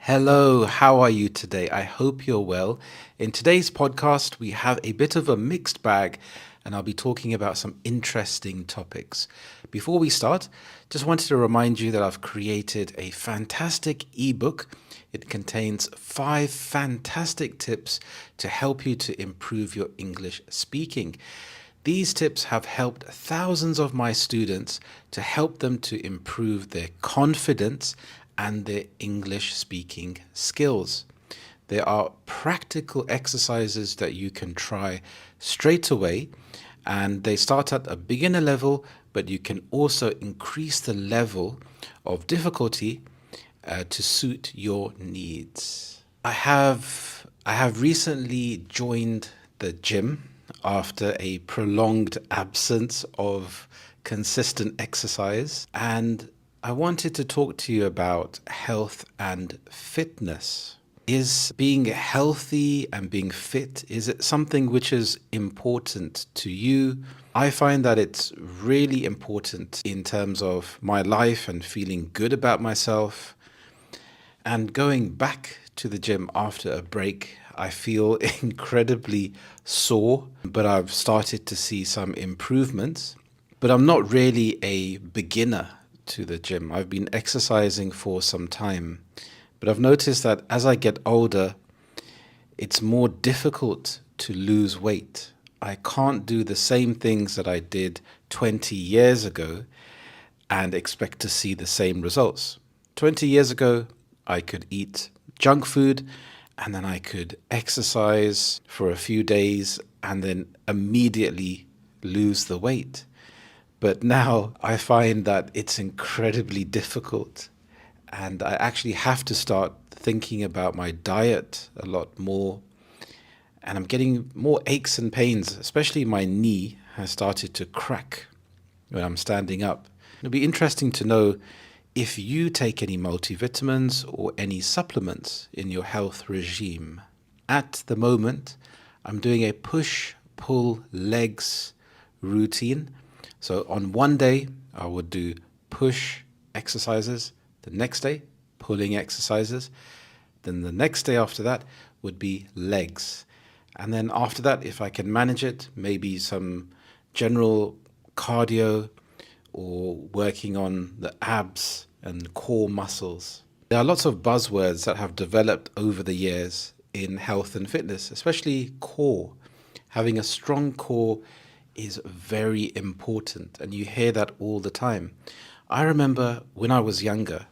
Hello, how are you today? I hope you're well. In today's podcast, we have a bit of a mixed bag, and I'll be talking about some interesting topics. Before we start, just wanted to remind you that I've created a fantastic ebook. It contains 5 fantastic tips to help you to improve your English speaking. These tips have helped thousands of my students to help them to improve their confidence and their English speaking skills. There are practical exercises that you can try straight away, and they start at a beginner level, but you can also increase the level of difficulty to suit your needs. I have recently joined the gym after a prolonged absence of consistent exercise, and I wanted to talk to you about health and fitness. Is being healthy and being fit, is it something which is important to you? I find that it's really important in terms of my life and feeling good about myself. And going back to the gym after a break, I feel incredibly sore, but I've started to see some improvements. But I'm not really a beginner to the gym. I've been exercising for some time, but I've noticed that as I get older, it's more difficult to lose weight. I can't do the same things that I did 20 years ago and expect to see the same results. 20 years ago, I could eat junk food and then I could exercise for a few days and then immediately lose the weight. But now I find that it's incredibly difficult, and I actually have to start thinking about my diet a lot more. And I'm getting more aches and pains, especially my knee has started to crack when I'm standing up. It'll be interesting to know if you take any multivitamins or any supplements in your health regime. At the moment, I'm doing a push-pull legs routine. So on one day, I would do push exercises. The next day, pulling exercises. Then the next day after that would be legs. And then after that, if I can manage it, maybe some general cardio or working on the abs and core muscles. There are lots of buzzwords that have developed over the years in health and fitness, especially core. Having a strong core is very important, and you hear that all the time. I remember when I was younger,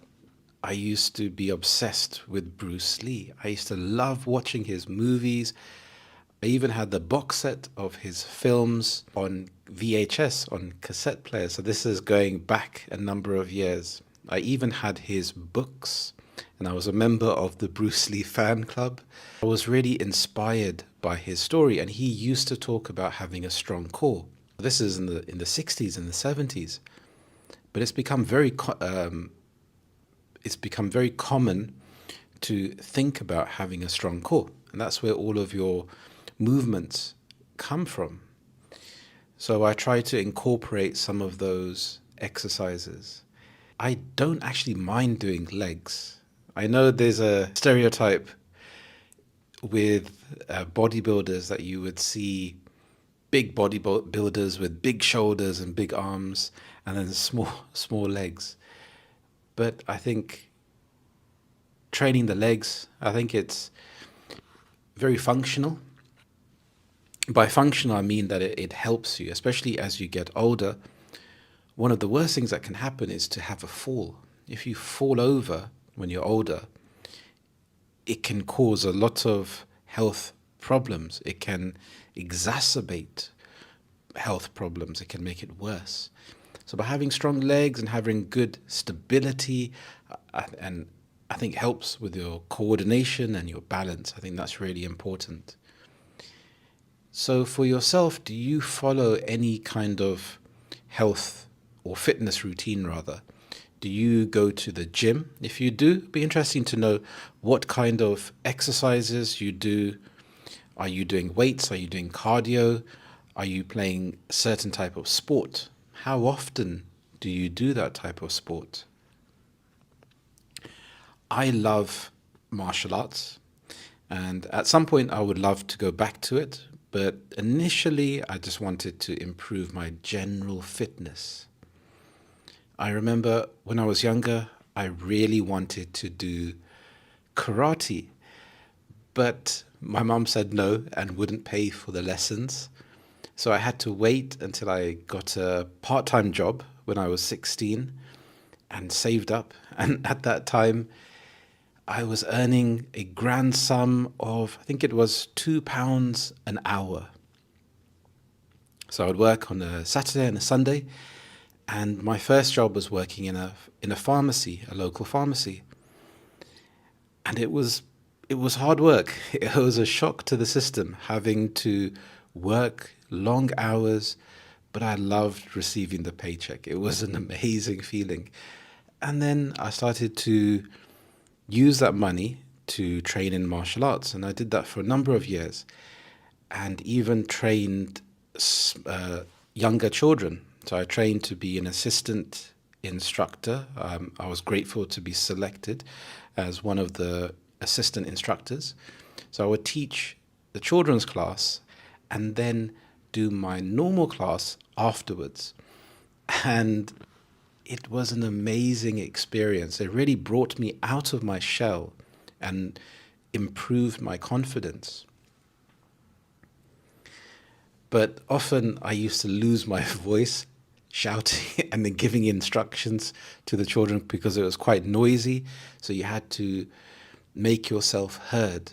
I used to be obsessed with Bruce Lee. I used to love watching his movies. I even had the box set of his films on VHS, on cassette players. So this is going back a number of years. I even had his books, and I was a member of the Bruce Lee fan club. I was really inspired by his story, and he used to talk about having a strong core. This is in the 60s and the 70s, but it's become very common to think about having a strong core, and that's where all of your movements come from. So I try to incorporate some of those exercises. I don't actually mind doing legs. I know there's a stereotype with bodybuilders that you would see big bodybuilders with big shoulders and big arms and then small legs. But I think training the legs, I think it's very functional. By functional, I mean that it helps you, especially as you get older. One of the worst things that can happen is to have a fall. If you fall over when you're older, it can cause a lot of health problems. It can exacerbate health problems. It can make it worse. So by having strong legs and having good stability, and I think helps with your coordination and your balance, I think that's really important. So for yourself, do you follow any kind of health or fitness routine rather? Do you go to the gym? If you do, it'd be interesting to know what kind of exercises you do. Are you doing weights? Are you doing cardio? Are you playing a certain type of sport? How often do you do that type of sport? I love martial arts. And at some point, I would love to go back to it. But initially, I just wanted to improve my general fitness. I remember when I was younger, I really wanted to do karate, but my mom said no and wouldn't pay for the lessons. So I had to wait until I got a part-time job when I was 16 and saved up. And at that time, I was earning a grand sum of, I think it was £2 an hour. So I would work on a Saturday and a Sunday, and my first job was working in a pharmacy, a local pharmacy. And it was hard work. It was a shock to the system having to work long hours, but I loved receiving the paycheck. It was an amazing feeling. And then I started to use that money to train in martial arts, and I did that for a number of years, and even trained younger children. So I trained to be an assistant instructor. I was grateful to be selected as one of the assistant instructors. So I would teach the children's class and then do my normal class afterwards. And it was an amazing experience. It really brought me out of my shell and improved my confidence. But often I used to lose my voice shouting and then giving instructions to the children because it was quite noisy. So you had to make yourself heard.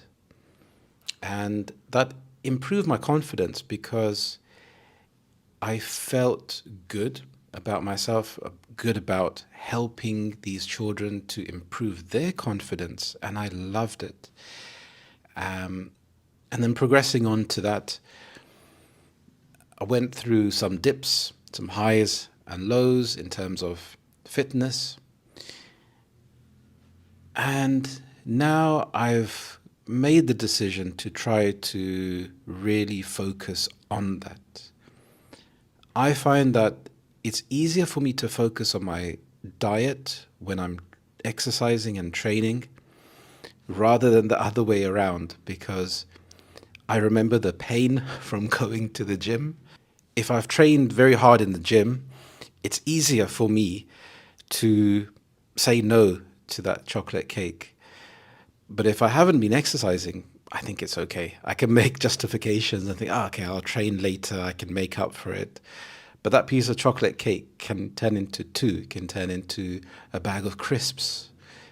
And that improved my confidence because I felt good about myself, good about helping these children to improve their confidence, and I loved it. And then progressing on to that, I went through some dips, some highs and lows in terms of fitness. And now I've made the decision to try to really focus on that. I find that it's easier for me to focus on my diet when I'm exercising and training rather than the other way around, because I remember the pain from going to the gym. If I've trained very hard in the gym, it's easier for me to say no to that chocolate cake. But if I haven't been exercising, I think it's okay. I can make justifications and think, okay, I'll train later, I can make up for it. But that piece of chocolate cake can turn into two, it can turn into a bag of crisps.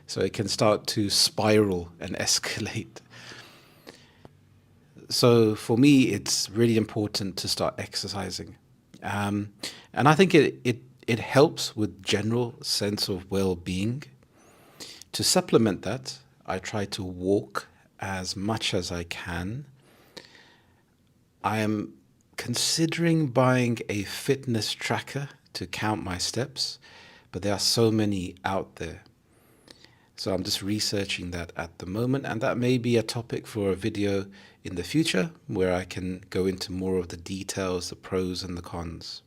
So it can start to spiral and escalate. So for me, it's really important to start exercising. And I think it helps with general sense of well-being. To supplement that, I try to walk as much as I can. I am considering buying a fitness tracker to count my steps, but there are so many out there. So I'm just researching that at the moment, and that may be a topic for a video in the future where I can go into more of the details, the pros and the cons.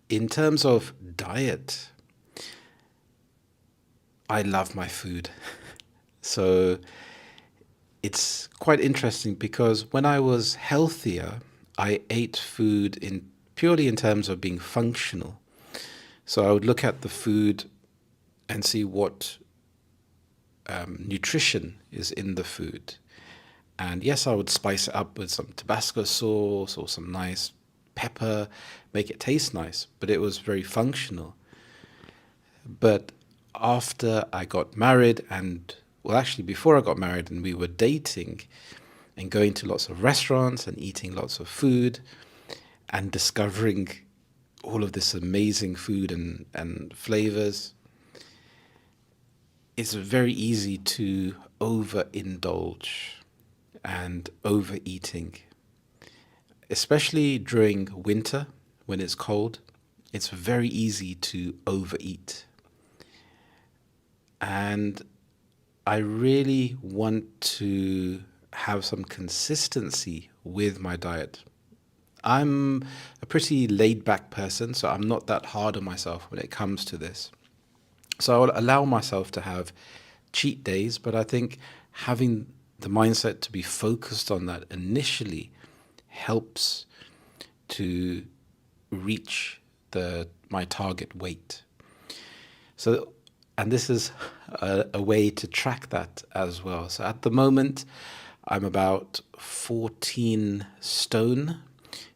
In terms of diet, I love my food. So it's quite interesting because when I was healthier, I ate food purely in terms of being functional. So I would look at the food and see what nutrition is in the food. And yes, I would spice it up with some Tabasco sauce or some nice pepper, make it taste nice, but it was very functional. But after I got married actually before I got married and we were dating and going to lots of restaurants and eating lots of food and discovering all of this amazing food and flavors, it's very easy to overindulge and overeating, especially during winter when it's cold. It's very easy to overeat. And I really want to have some consistency with my diet. I'm a pretty laid back person, so I'm not that hard on myself when it comes to this. So I'll allow myself to have cheat days, but I think having the mindset to be focused on that initially helps to reach my target weight. So, and this is a way to track that as well. So at the moment, I'm about 14 stone.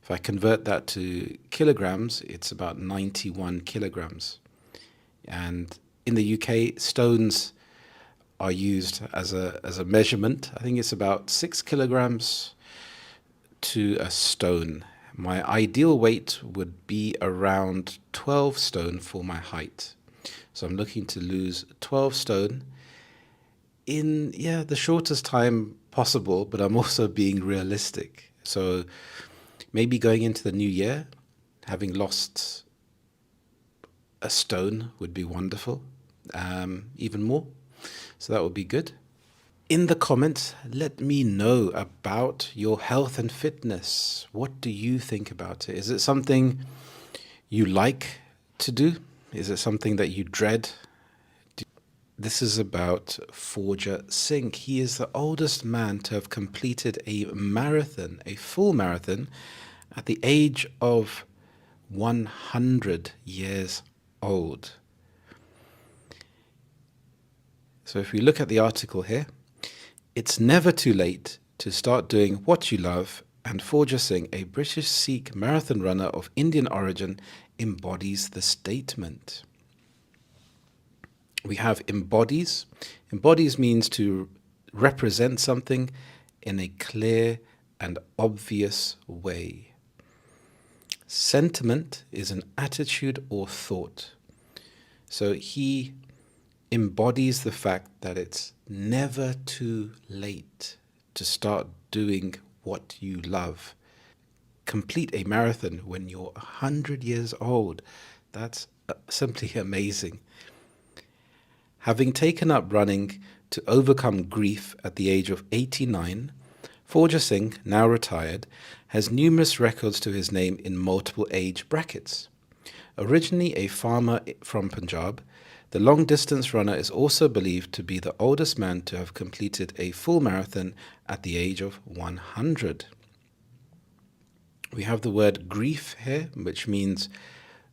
If I convert that to kilograms, it's about 91 kilograms. And in the UK, stones are used as a measurement. I think it's about 6 kilograms to a stone. My ideal weight would be around 12 stone for my height. So I'm looking to lose 12 stone in the shortest time possible, but I'm also being realistic. So maybe going into the new year, having lost a stone would be wonderful, even more. So that would be good. In the comments, let me know about your health and fitness. What do you think about it? Is it something you like to do? Is it something that you dread? This is about Forja Singh. He is the oldest man to have completed a marathon, a full marathon, at the age of 100 years old. So if we look at the article here, it's never too late to start doing what you love, and Forja Singh, a British Sikh marathon runner of Indian origin, embodies the statement. We have embodies. Embodies means to represent something in a clear and obvious way. Sentiment is an attitude or thought. So he embodies the fact that it's never too late to start doing what you love. Complete a marathon when you're 100 years old. That's simply amazing. Having taken up running to overcome grief at the age of 89, Forja Singh, now retired, has numerous records to his name in multiple age brackets. Originally a farmer from Punjab, the long-distance runner is also believed to be the oldest man to have completed a full marathon at the age of 100. We have the word grief here, which means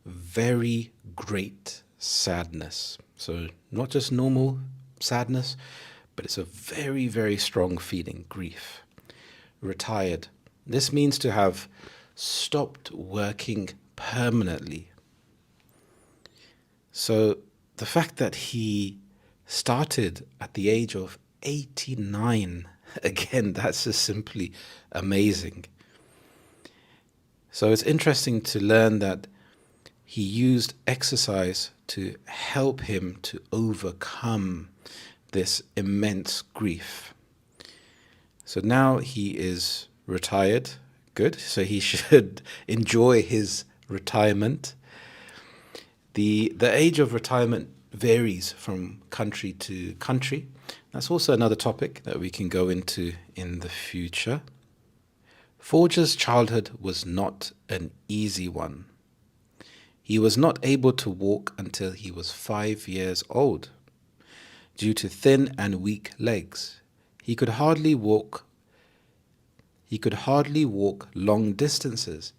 very great sadness. So not just normal sadness, but it's a very, very strong feeling, grief. Retired. This means to have stopped working permanently. So the fact that he started at the age of 89, again, that's just simply amazing. So it's interesting to learn that he used exercise to help him to overcome this immense grief. So now he is retired. Good. So he should enjoy his retirement. The age of retirement varies from country to country. That's also another topic that we can go into in the future. Forja's childhood was not an easy one. He was not able to walk until he was 5 years old. Due to thin and weak legs, he could hardly walk long distances.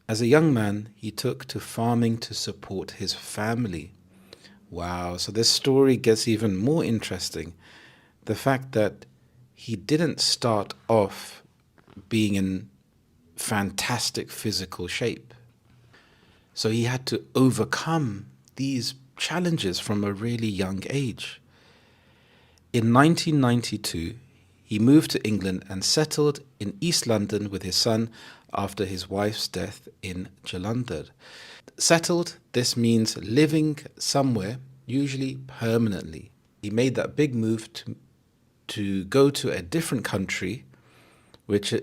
As a young man, he took to farming to support his family. Wow, so this story gets even more interesting. The fact that he didn't start off being in fantastic physical shape. So he had to overcome these challenges from a really young age. In 1992, he moved to England and settled in East London with his son after his wife's death in Jalandhar. Settled, this means living somewhere, usually permanently. He made that big move to go to a different country, which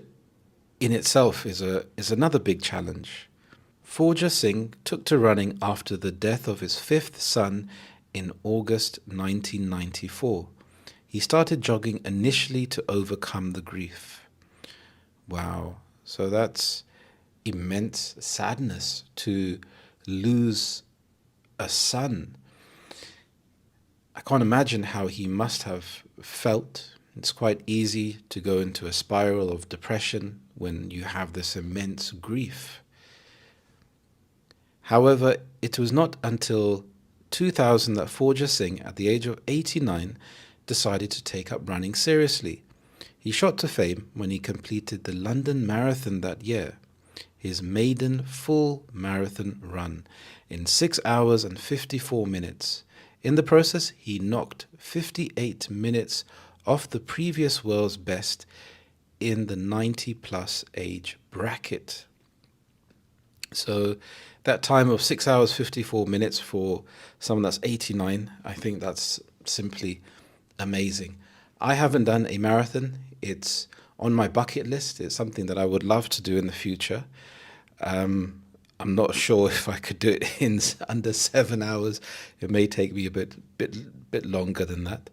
in itself is another big challenge. Forja Singh took to running after the death of his fifth son in August 1994. He started jogging initially to overcome the grief. Wow, so that's immense sadness to lose a son. I can't imagine how he must have felt. It's quite easy to go into a spiral of depression when you have this immense grief. However, it was not until 2000 that Forja Singh, at the age of 89, decided to take up running seriously. He shot to fame when he completed the London Marathon that year, his maiden full marathon run, in 6 hours and 54 minutes. In the process, he knocked 58 minutes off the previous world's best in the 90-plus age bracket. So that time of 6 hours 54 minutes for someone that's 89, I think that's simply amazing. I haven't done a marathon. It's on my bucket list. It's something that I would love to do in the future. I'm not sure if I could do it in under 7 hours. It may take me a bit longer than that.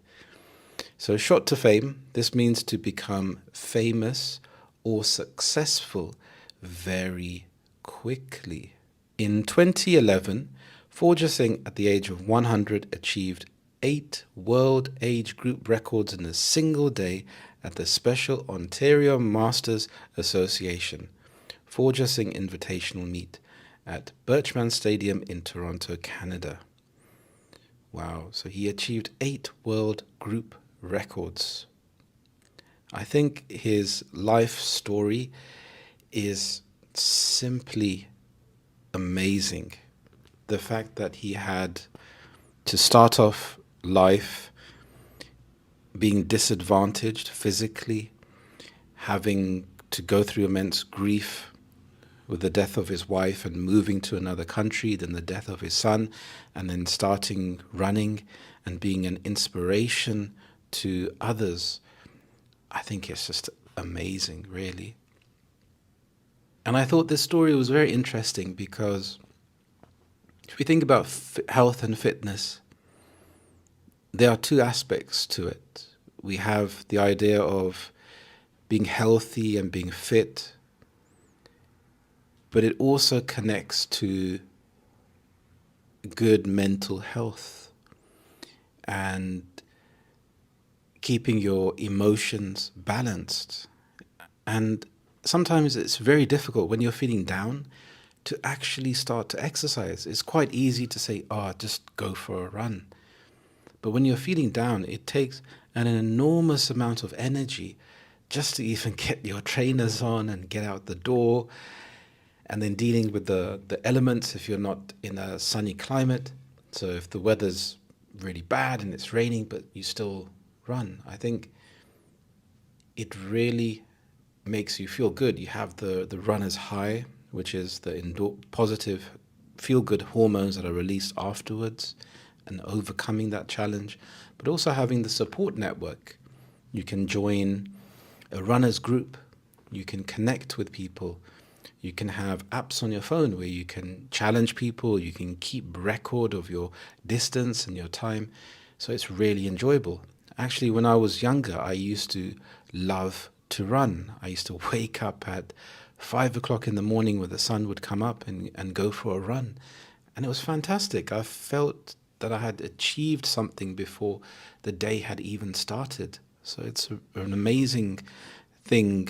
So shot to fame, this means to become famous or successful very quickly. In 2011, Forja Singh, at the age of 100, achieved 8 world age group records in a single day at the Special Ontario Masters Association Forja Singh Invitational Meet at Birchman Stadium in Toronto, Canada. Wow, so he achieved 8 world group records. I think his life story is simply amazing. The fact that he had to start off life being disadvantaged physically, having to go through immense grief with the death of his wife and moving to another country, then the death of his son, and then starting running and being an inspiration to others. I think it's just amazing, really. And I thought this story was very interesting because if we think about health and fitness, there are 2 aspects to it. We have the idea of being healthy and being fit, but it also connects to good mental health and keeping your emotions balanced. And sometimes it's very difficult when you're feeling down to actually start to exercise. It's quite easy to say, just go for a run. But when you're feeling down, it takes an enormous amount of energy just to even get your trainers on and get out the door, and then dealing with the elements if you're not in a sunny climate. So if the weather's really bad and it's raining, but you still run, I think it really makes you feel good. You have the runner's high, which is the positive feel-good hormones that are released afterwards and overcoming that challenge, but also having the support network. You can join a runner's group. You can connect with people. You can have apps on your phone where you can challenge people. You can keep record of your distance and your time. So it's really enjoyable. Actually, when I was younger, I used to love to run. I used to wake up at 5 o'clock in the morning when the sun would come up and go for a run. And it was fantastic. I felt that I had achieved something before the day had even started. So it's an amazing thing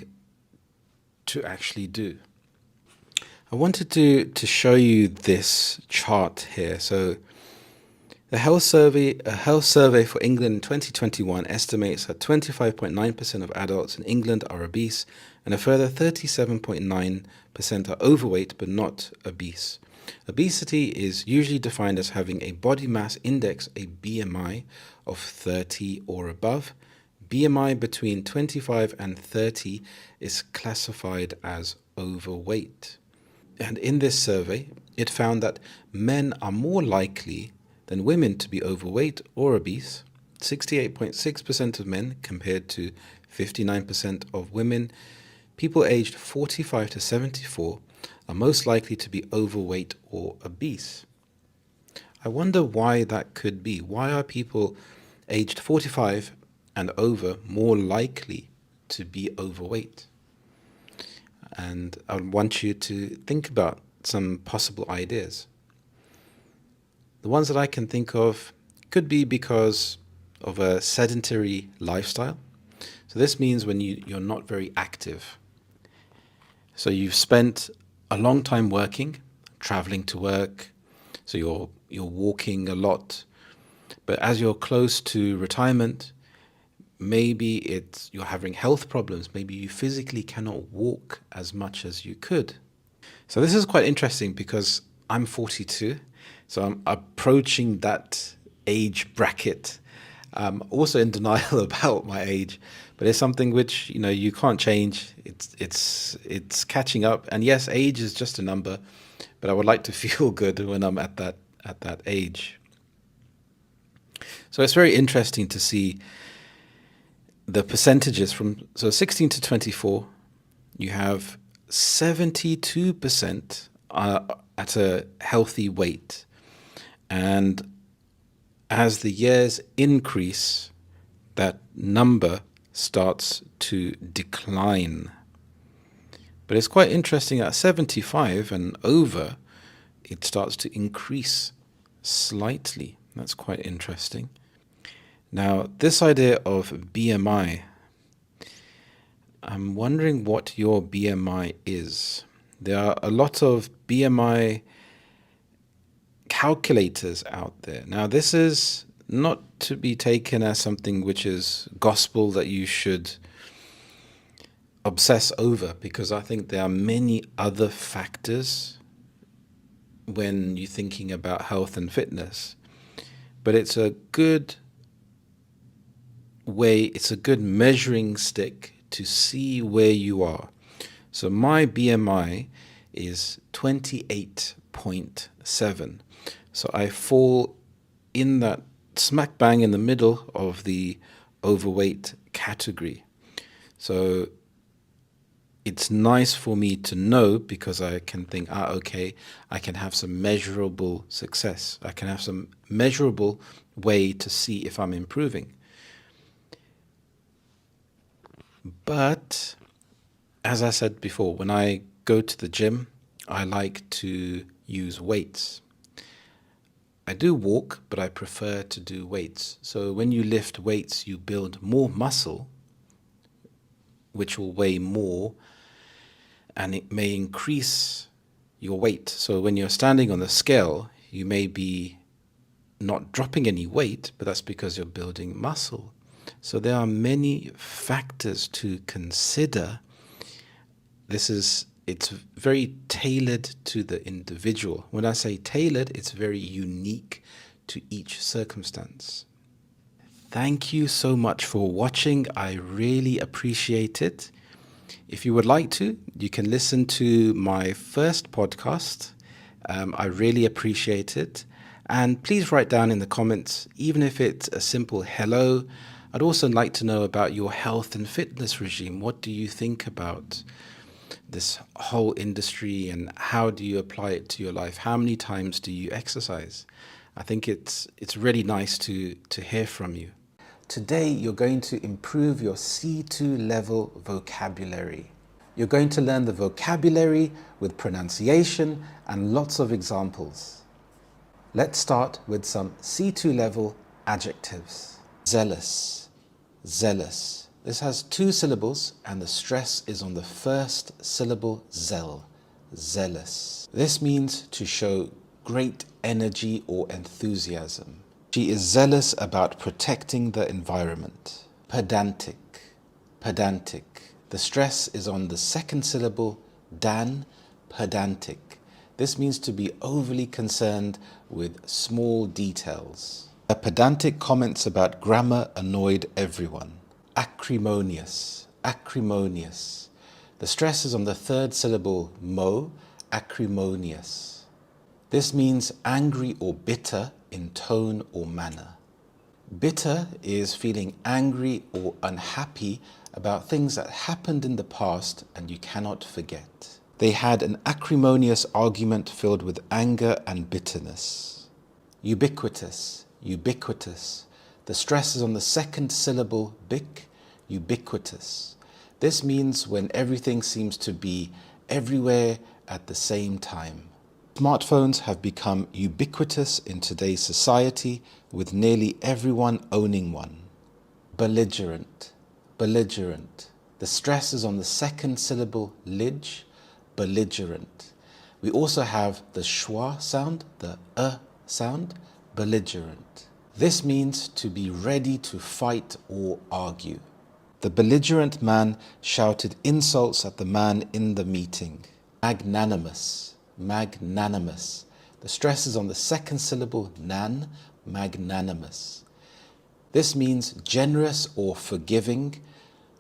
to actually do. I wanted to show you this chart here. So a health survey for England in 2021 estimates that 25.9% of adults in England are obese and a further 37.9% are overweight but not obese. Obesity is usually defined as having a body mass index, a BMI, of 30 or above. BMI between 25 and 30 is classified as overweight. And in this survey, it found that men are more likely than women to be overweight or obese. 68.6% of men compared to 59% of women. People aged 45 to 74 are most likely to be overweight or obese. I wonder why that could be. Why are people aged 45 and over more likely to be overweight? And I want you to think about some possible ideas. The ones that I can think of Could be because of a sedentary lifestyle. So this means when you're not very active. So you've spent a long time working, traveling to work, so you're walking a lot. But as you're close to retirement, maybe you're having health problems. Maybe you physically cannot walk as much as you could. So this is quite interesting because I'm 42, so I'm approaching that age bracket. Also in denial about my age, but it's something which you can't change. It's catching up, and yes, age is just a number, but I would like to feel good when I'm at that age. So it's very interesting to see the percentages from 16 to 24. You have 72% at a healthy weight, and as the years increase, that number starts to decline. But it's quite interesting at 75 and over, it starts to increase slightly. That's quite interesting. Now, this idea of BMI, I'm wondering what your BMI is. There are a lot of BMI calculators out there. Now, this is not to be taken as something which is gospel that you should obsess over, because I think there are many other factors when you're thinking about health and fitness. But it's a good way, it's a good measuring stick to see where you are. So my BMI is 28.7. So I fall in that smack bang in the middle of the overweight category. So it's nice for me to know, because I can think, okay, I can have some measurable success. I can have some measurable way to see if I'm improving. But as I said before, when I go to the gym, I like to use weights. I do walk, but I prefer to do weights. So when you lift weights, you build more muscle, which will weigh more, and it may increase your weight. So when you're standing on the scale, you may be not dropping any weight, but that's because you're building muscle. So there are many factors to consider. It's very tailored to the individual. When I say tailored, it's very unique to each circumstance. Thank you so much for watching. I really appreciate it. If you would like to, you can listen to my first podcast. I really appreciate it. And please write down in the comments, even if it's a simple hello. I'd also like to know about your health and fitness regime. What do you think about this whole industry, and how do you apply it to your life? How many times do you exercise? I think it's really nice to hear from you. Today, you're going to improve your C2 level vocabulary. You're going to learn the vocabulary with pronunciation and lots of examples. Let's start with some C2 level adjectives. Zealous, zealous. This has two syllables and the stress is on the first syllable, zeal, zealous. This means to show great energy or enthusiasm. She is zealous about protecting the environment. Pedantic, pedantic. The stress is on the second syllable, dan, pedantic. This means to be overly concerned with small details. Her pedantic comments about grammar annoyed everyone. Acrimonious, acrimonious. The stress is on the third syllable, mo, acrimonious. This means angry or bitter in tone or manner. Bitter is feeling angry or unhappy about things that happened in the past and you cannot forget. They had an acrimonious argument filled with anger and bitterness. Ubiquitous, ubiquitous. The stress is on the second syllable, bic, ubiquitous. This means when everything seems to be everywhere at the same time. Smartphones have become ubiquitous in today's society, with nearly everyone owning one. Belligerent, belligerent. The stress is on the second syllable lidge, belligerent. We also have the schwa sound, the sound, belligerent. This means to be ready to fight or argue. The belligerent man shouted insults at the man in the meeting. Magnanimous, magnanimous. The stress is on the second syllable nan, magnanimous. This means generous or forgiving,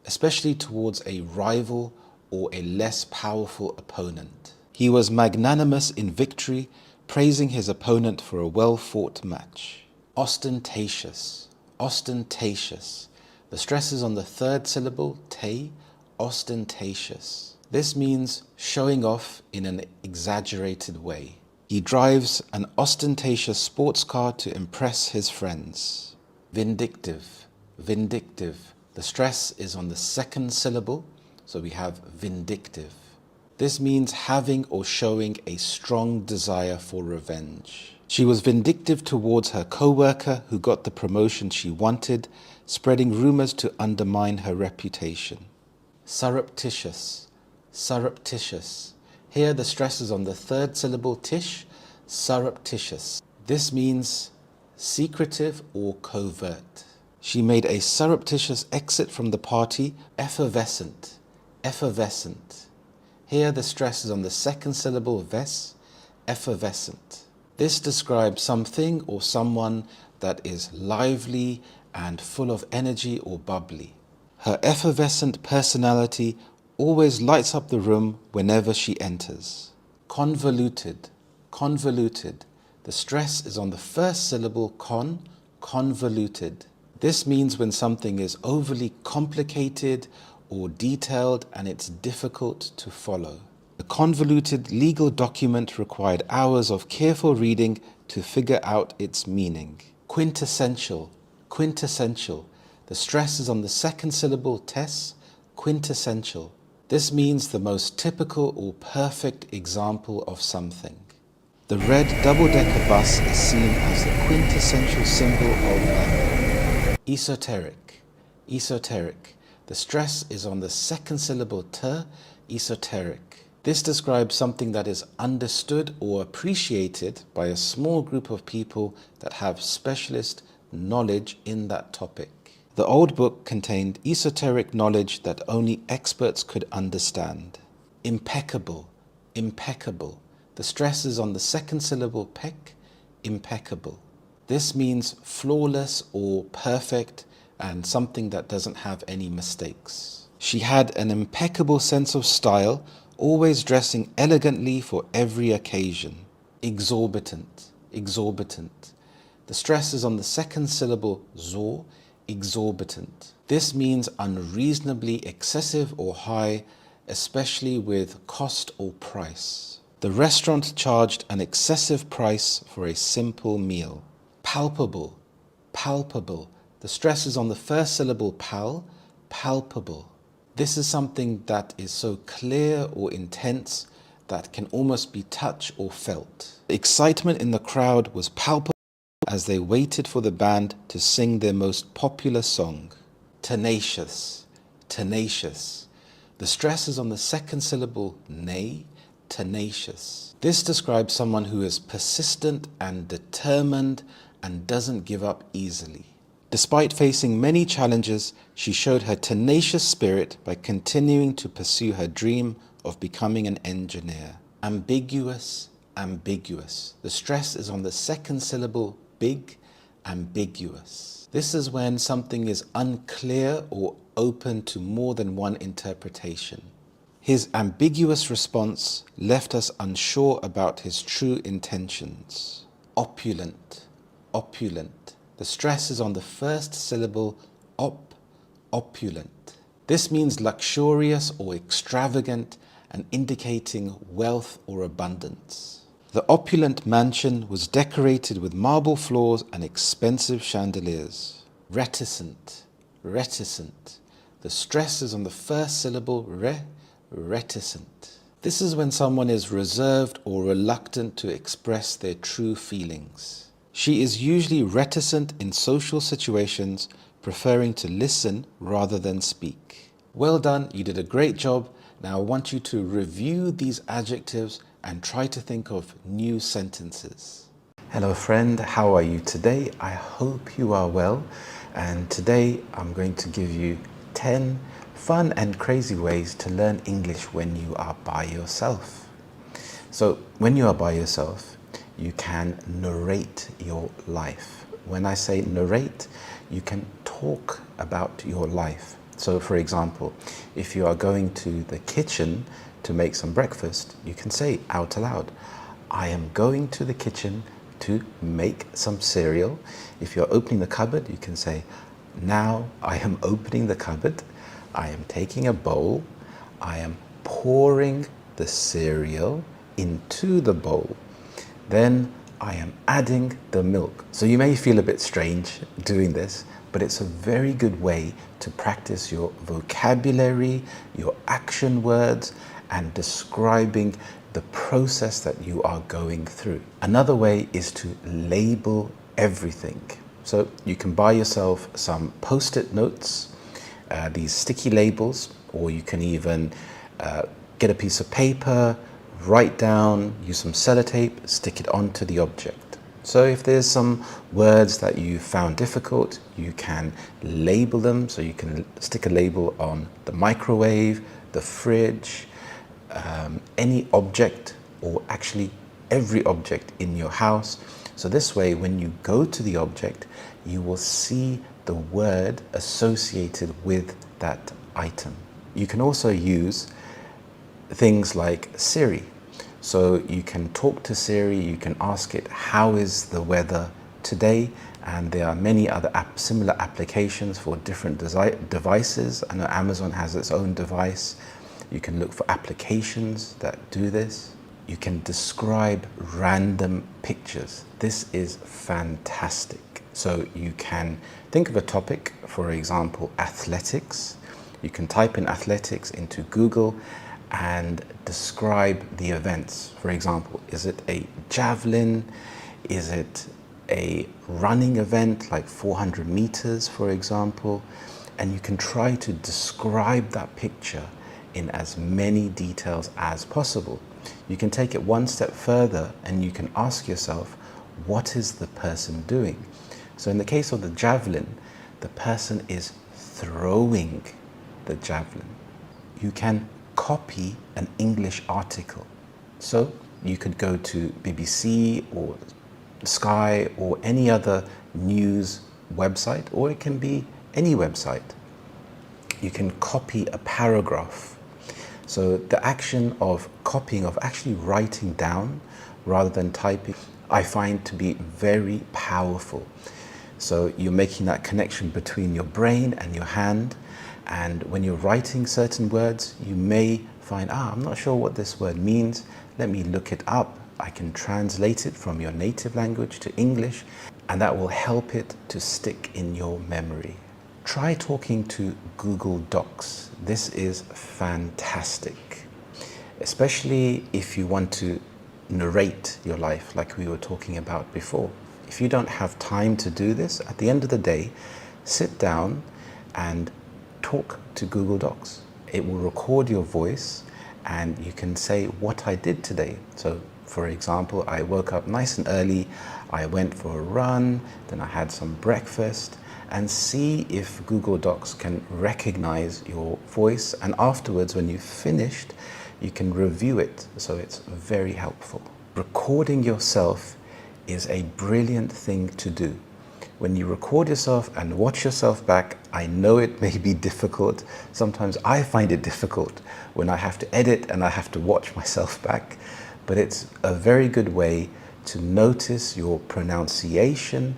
especially towards a rival or a less powerful opponent. He was magnanimous in victory, praising his opponent for a well-fought match. Ostentatious, ostentatious. The stress is on the third syllable, te, ostentatious. This means showing off in an exaggerated way. He drives an ostentatious sports car to impress his friends. Vindictive, vindictive. The stress is on the second syllable, so we have vindictive. This means having or showing a strong desire for revenge. She was vindictive towards her co-worker who got the promotion she wanted, spreading rumors to undermine her reputation. Surreptitious, surreptitious. Here the stress is on the third syllable tish, surreptitious. This means secretive or covert. She made a surreptitious exit from the party, effervescent, effervescent. Here the stress is on the second syllable ves, effervescent. This describes something or someone that is lively and full of energy or bubbly. Her effervescent personality always lights up the room whenever she enters. Convoluted, convoluted. The stress is on the first syllable convoluted. This means when something is overly complicated or detailed and it's difficult to follow. The convoluted legal document required hours of careful reading to figure out its meaning. Quintessential, quintessential. The stress is on the second syllable tes, quintessential. This means the most typical or perfect example of something. The red double-decker bus is seen as the quintessential symbol of London. Esoteric, esoteric. The stress is on the second syllable te, esoteric. This describes something that is understood or appreciated by a small group of people that have specialist knowledge in that topic. The old book contained esoteric knowledge that only experts could understand. Impeccable, impeccable. The stress is on the second syllable pec, impeccable. This means flawless or perfect and something that doesn't have any mistakes. She had an impeccable sense of style, always dressing elegantly for every occasion. Exorbitant, exorbitant. The stress is on the second syllable zor, exorbitant. This means unreasonably excessive or high, especially with cost or price. The restaurant charged an excessive price for a simple meal. Palpable, palpable. The stress is on the first syllable palpable. This is something that is so clear or intense that can almost be touched or felt. The excitement in the crowd was palpable as they waited for the band to sing their most popular song. Tenacious, tenacious. The stress is on the second syllable ne, tenacious. This describes someone who is persistent and determined and doesn't give up easily. Despite facing many challenges, she showed her tenacious spirit by continuing to pursue her dream of becoming an engineer. Ambiguous, ambiguous. The stress is on the second syllable big, ambiguous. This is when something is unclear or open to more than one interpretation. His ambiguous response left us unsure about his true intentions. Opulent, opulent. The stress is on the first syllable opulent. This means luxurious or extravagant and indicating wealth or abundance. The opulent mansion was decorated with marble floors and expensive chandeliers. Reticent, reticent. The stress is on the first syllable reticent. This is when someone is reserved or reluctant to express their true feelings. She is usually reticent in social situations, preferring to listen rather than speak. Well done, you did a great job. Now I want you to review these adjectives and try to think of new sentences. Hello friend, how are you today? I hope you are well. And today I'm going to give you 10 fun and crazy ways to learn English when you are by yourself. So when you are by yourself, you can narrate your life. When I say narrate, you can talk about your life. So for example, if you are going to the kitchen to make some breakfast, you can say out aloud, I am going to the kitchen to make some cereal. If you're opening the cupboard, you can say, now I am opening the cupboard. I am taking a bowl. I am pouring the cereal into the bowl. Then I am adding the milk. So you may feel a bit strange doing this, but it's a very good way to practice your vocabulary, your action words, and describing the process that you are going through. Another way is to label everything. So you can buy yourself some post-it notes, these sticky labels, or you can even get a piece of paper, write down, use some sellotape, stick it onto the object. So if there's some words that you found difficult, you can label them. So you can stick a label on the microwave, the fridge, any object, or actually every object in your house. So this way, when you go to the object, you will see the word associated with that item. You can also use things like Siri. So you can talk to Siri, you can ask it, how is the weather today? And there are many other similar applications for different devices. I know Amazon has its own device. You can look for applications that do this. You can describe random pictures. This is fantastic. So you can think of a topic, for example, athletics. You can type in athletics into Google and describe the events. For example, is it a javelin? Is it a running event like 400 meters, for example? And you can try to describe that picture in as many details as possible. You can take it one step further and you can ask yourself, what is the person doing? So in the case of the javelin, the person is throwing the javelin. You can copy an English article. So you could go to BBC or Sky or any other news website, or it can be any website. You can copy a paragraph. So the action of copying, of actually writing down rather than typing, I find to be very powerful. So you're making that connection between your brain and your hand. And when you're writing certain words, you may find, I'm not sure what this word means. Let me look it up. I can translate it from your native language to English, and that will help it to stick in your memory. Try talking to Google Docs. This is fantastic, especially if you want to narrate your life like we were talking about before. If you don't have time to do this, at the end of the day, sit down and talk to Google Docs. It will record your voice and you can say what I did today. So for example, I woke up nice and early, I went for a run, then I had some breakfast, and see if Google Docs can recognize your voice, and afterwards when you've finished, you can review it. So it's very helpful. Recording yourself is a brilliant thing to do. When you record yourself and watch yourself back, I know it may be difficult. Sometimes I find it difficult when I have to edit and I have to watch myself back, but it's a very good way to notice your pronunciation.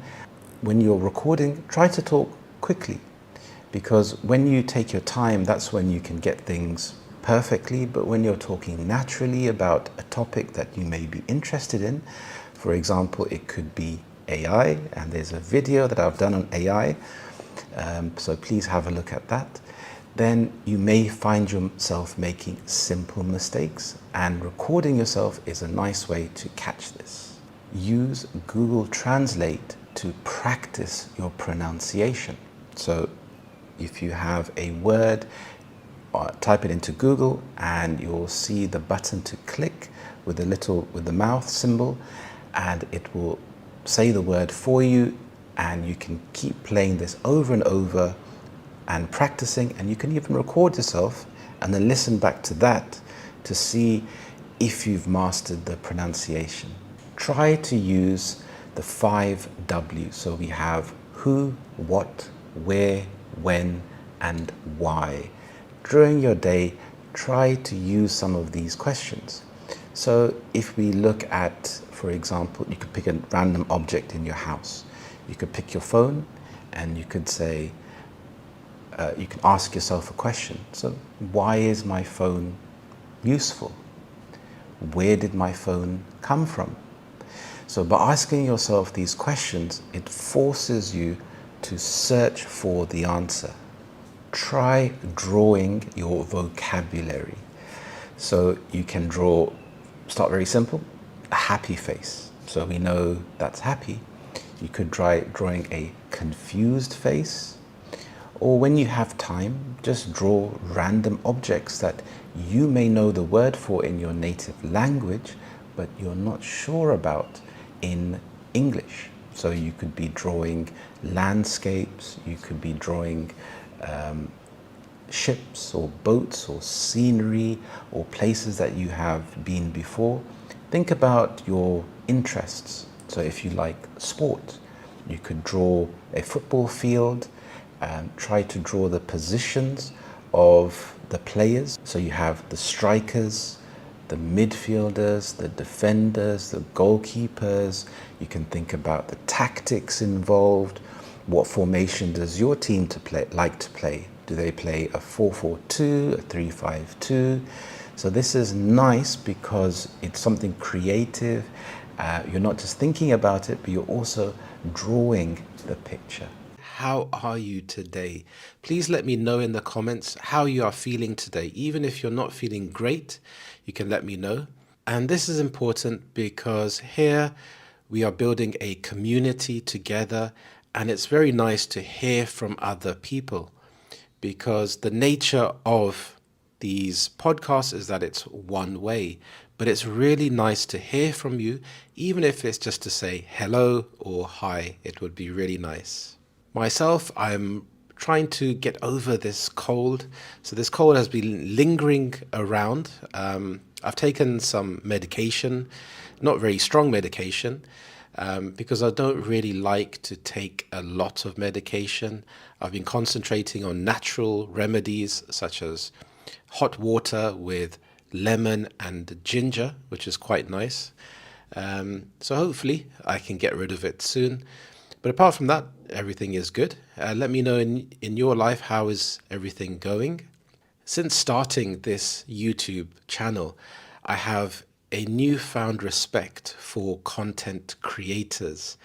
When you're recording, try to talk quickly, because when you take your time, that's when you can get things perfectly. But when you're talking naturally about a topic that you may be interested in, for example, it could be AI, and there's a video that I've done on AI, so please have a look at that. then you may find yourself making simple mistakes, and recording yourself is a nice way to catch this. Use Google Translate to practice your pronunciation. So if you have a word, type it into Google and you'll see the button to click with the mouth symbol, and it will say the word for you, and you can keep playing this over and over and practicing, and you can even record yourself and then listen back to that to see if you've mastered the pronunciation. Try to use the 5 W's. So we have who, what, where, when, and why. During your day, try to use some of these questions. So if we look at, for example, you could pick a random object in your house. You could pick your phone and you could say, you can ask yourself a question. So why is my phone useful? Where did my phone come from? So by asking yourself these questions, it forces you to search for the answer. Try drawing your vocabulary. So you can start very simple, a happy face. So we know that's happy. You could try drawing a confused face, or when you have time, just draw random objects that you may know the word for in your native language, but you're not sure about in English. So you could be drawing landscapes, you could be drawing ships or boats or scenery or places that you have been before. Think about your interests. So if you like sport, you could draw a football field and try to draw the positions of the players. So you have the strikers, the midfielders, the defenders, the goalkeepers. You can think about the tactics involved. What formation does your team like to play? Do they play a 4-4-2, a 3-5-2? So this is nice because it's something creative. You're not just thinking about it, but you're also drawing the picture. How are you today? Please let me know in the comments how you are feeling today. Even if you're not feeling great, you can let me know. And this is important because here we are building a community together, and it's very nice to hear from other people, because the nature of these podcasts is that it's one way, but it's really nice to hear from you, even if it's just to say hello or hi. It would be really nice. Myself, I'm trying to get over this cold. So this cold has been lingering around. I've taken some medication, not very strong medication, because I don't really like to take a lot of medication. I've been concentrating on natural remedies such as hot water with lemon and ginger, which is quite nice. So hopefully I can get rid of it soon. But apart from that, everything is good. Let me know in your life, how is everything going? Since starting this YouTube channel, I have a newfound respect for content creators.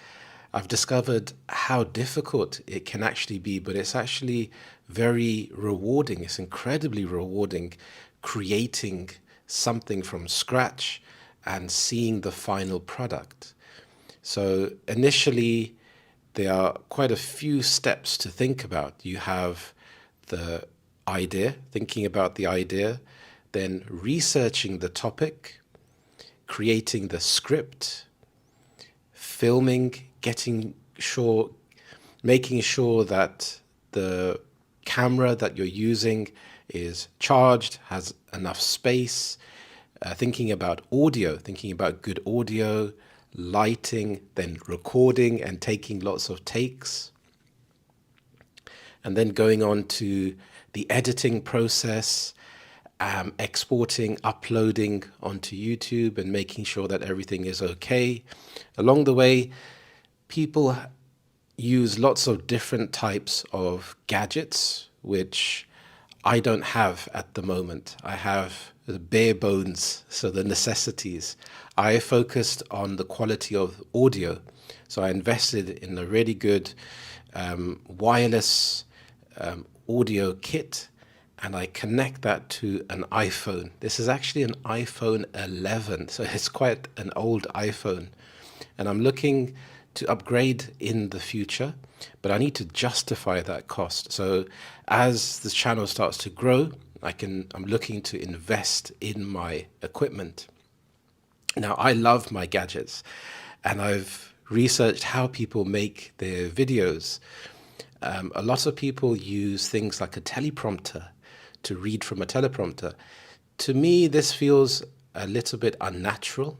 I've discovered how difficult it can actually be, but it's actually very rewarding. It's incredibly rewarding creating something from scratch and seeing the final product. So initially, there are quite a few steps to think about. You have the idea, thinking about the idea, then researching the topic, creating the script, filming, making sure that the camera that you're using is charged, has enough space, thinking about audio, thinking about good audio, lighting, then recording and taking lots of takes, and then going on to the editing process, exporting, uploading onto YouTube and making sure that everything is okay. Along the way, people use lots of different types of gadgets, which I don't have at the moment. I have the bare bones, so the necessities. I focused on the quality of audio. So I invested in a really good wireless audio kit, and I connect that to an iPhone. This is actually an iPhone 11, so it's quite an old iPhone. And I'm looking to upgrade in the future, but I need to justify that cost. So as this channel starts to grow, I'm looking to invest in my equipment. Now, I love my gadgets, and I've researched how people make their videos. A lot of people use things like a teleprompter to read from a teleprompter. To me, this feels a little bit unnatural,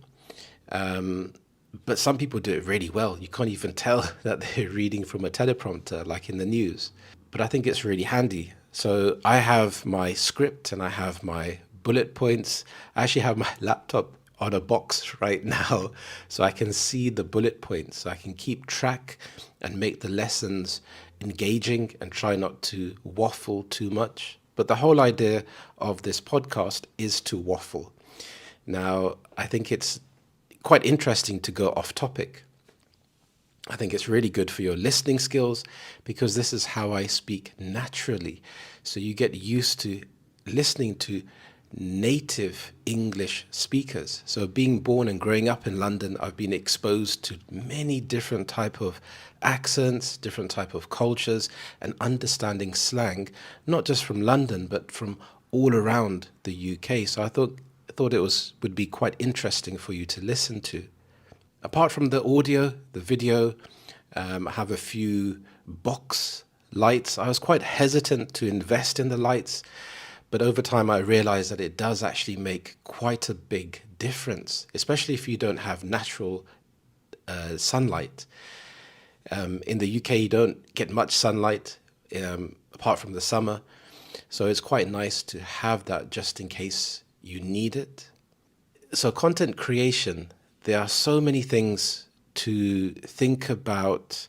but some people do it really well. You can't even tell that they're reading from a teleprompter, like in the news. But I think it's really handy. So I have my script and I have my bullet points. I actually have my laptop on a box right now, so I can see the bullet points. So I can keep track and make the lessons engaging and try not to waffle too much. But the whole idea of this podcast is to waffle. Now, I think it's quite interesting to go off topic. I think it's really good for your listening skills because this is how I speak naturally. So you get used to listening to native English speakers. So being born and growing up in London, I've been exposed to many different type of accents, different type of cultures, and understanding slang, not just from London, but from all around the UK. So I thought it would be quite interesting for you to listen to. Apart from the audio, the video, I have a few box lights. I was quite hesitant to invest in the lights, but over time I realized that it does actually make quite a big difference, especially if you don't have natural sunlight. In the UK, you don't get much sunlight apart from the summer, so it's quite nice to have that just in case you need it. So content creation, there are so many things to think about.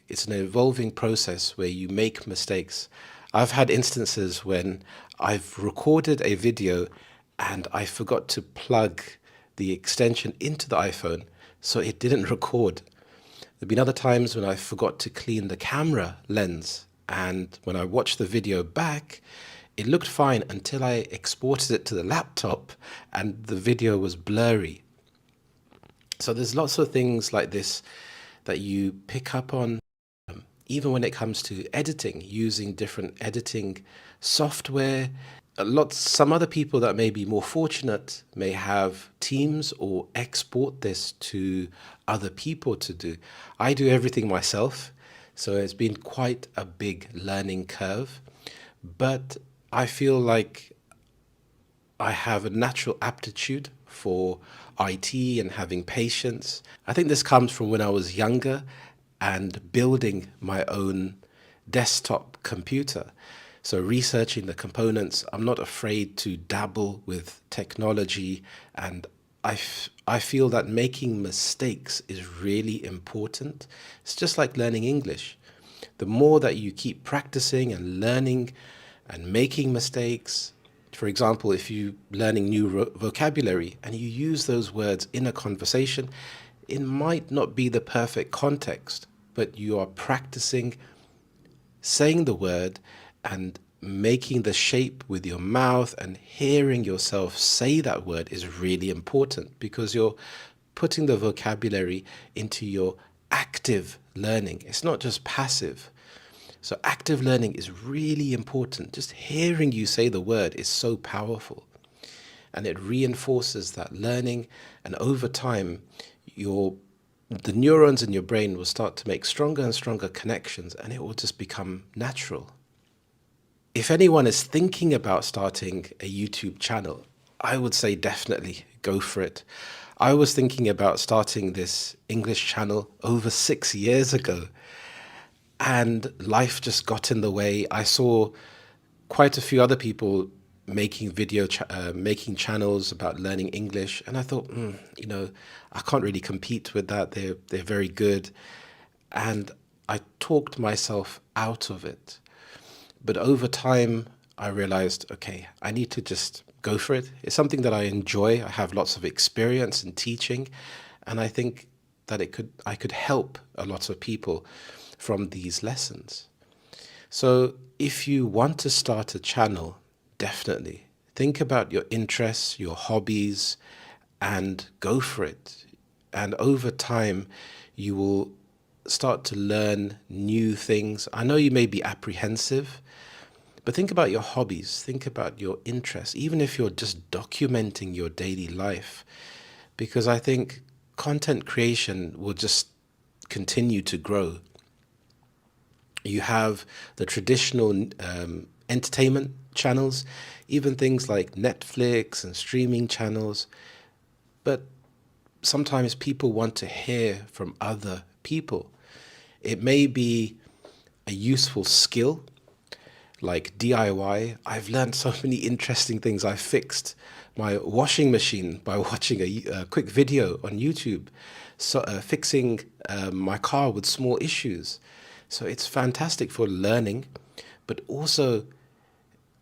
It's an evolving process where you make mistakes. I've had instances when I've recorded a video and I forgot to plug the extension into the iPhone, so it didn't record. There've been other times when I forgot to clean the camera lens, and when I watched the video back, it looked fine until I exported it to the laptop and the video was blurry. So there's lots of things like this that you pick up on, even when it comes to editing, using different editing software. Some other people that may be more fortunate may have teams or export this to other people to do. I do everything myself, so it's been quite a big learning curve, but I feel like I have a natural aptitude for IT and having patience. I think this comes from when I was younger and building my own desktop computer. So researching the components, I'm not afraid to dabble with technology, and I feel that making mistakes is really important. It's just like learning English. The more that you keep practicing and learning and making mistakes, for example, if you're learning new vocabulary and you use those words in a conversation, it might not be the perfect context, but you are practicing saying the word and making the shape with your mouth, and hearing yourself say that word is really important because you're putting the vocabulary into your active learning. It's not just passive. So active learning is really important. Just hearing you say the word is so powerful, and it reinforces that learning, and over time the neurons in your brain will start to make stronger and stronger connections, and it will just become natural. If anyone is thinking about starting a YouTube channel, I would say definitely go for it. I was thinking about starting this English channel over 6 years ago, and life just got in the way. I saw quite a few other people making making channels about learning English, and I thought, I can't really compete with that. They're very good, and I talked myself out of it. But over time, I realized, okay, I need to just go for it. It's something that I enjoy. I have lots of experience in teaching, and I think that I could help a lot of people from these lessons. So if you want to start a channel, definitely think about your interests, your hobbies, and go for it. And over time, you will start to learn new things. I know you may be apprehensive, but think about your hobbies, think about your interests, even if you're just documenting your daily life, because I think content creation will just continue to grow. You have the traditional entertainment channels, even things like Netflix and streaming channels, but sometimes people want to hear from other people. It may be a useful skill like DIY. I've learned so many interesting things. I fixed my washing machine by watching a quick video on YouTube, so fixing my car with small issues. So it's fantastic for learning, but also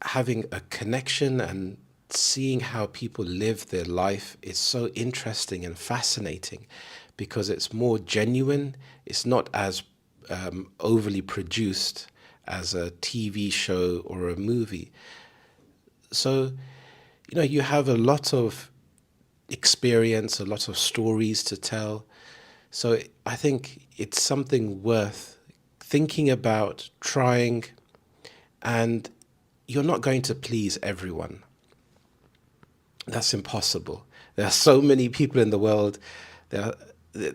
having a connection and seeing how people live their life is so interesting and fascinating because it's more genuine. It's not as overly produced as a TV show or a movie. So, you have a lot of experience, a lot of stories to tell. So I think it's something worth thinking about, trying, and you're not going to please everyone. That's impossible. There are so many people in the world.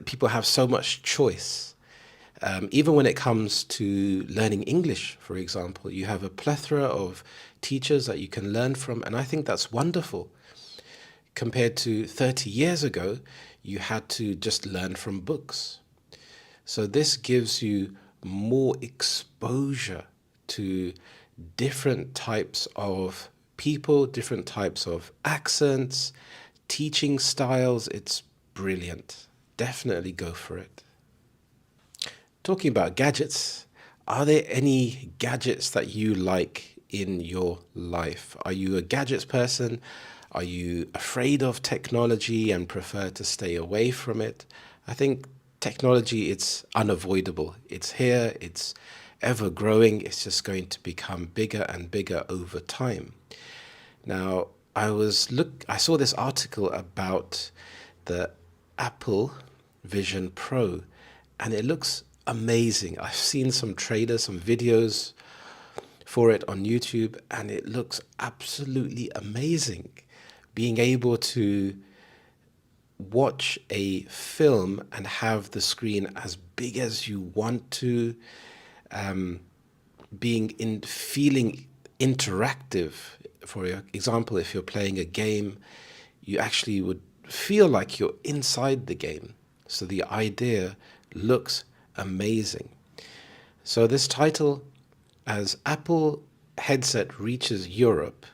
People have so much choice. Even when it comes to learning English, for example, you have a plethora of teachers that you can learn from, and I think that's wonderful. Compared to 30 years ago, you had to just learn from books. So this gives you more exposure to different types of people, different types of accents, teaching styles. It's brilliant. Definitely go for it. Talking about gadgets, are there any gadgets that you like in your life? Are you a gadgets person? Are you afraid of technology and prefer to stay away from it? I think technology, it's unavoidable. It's here, it's ever growing. It's just going to become bigger and bigger over time. Now, I saw this article about the Apple Vision Pro, and it looks amazing. I've seen some trailers, some videos for it on YouTube, and it looks absolutely amazing. Being able to watch a film and have the screen as big as you want to, feeling interactive. For example, if you're playing a game, you actually would feel like you're inside the game. So the idea looks amazing. So this title, as Apple headset reaches Europe,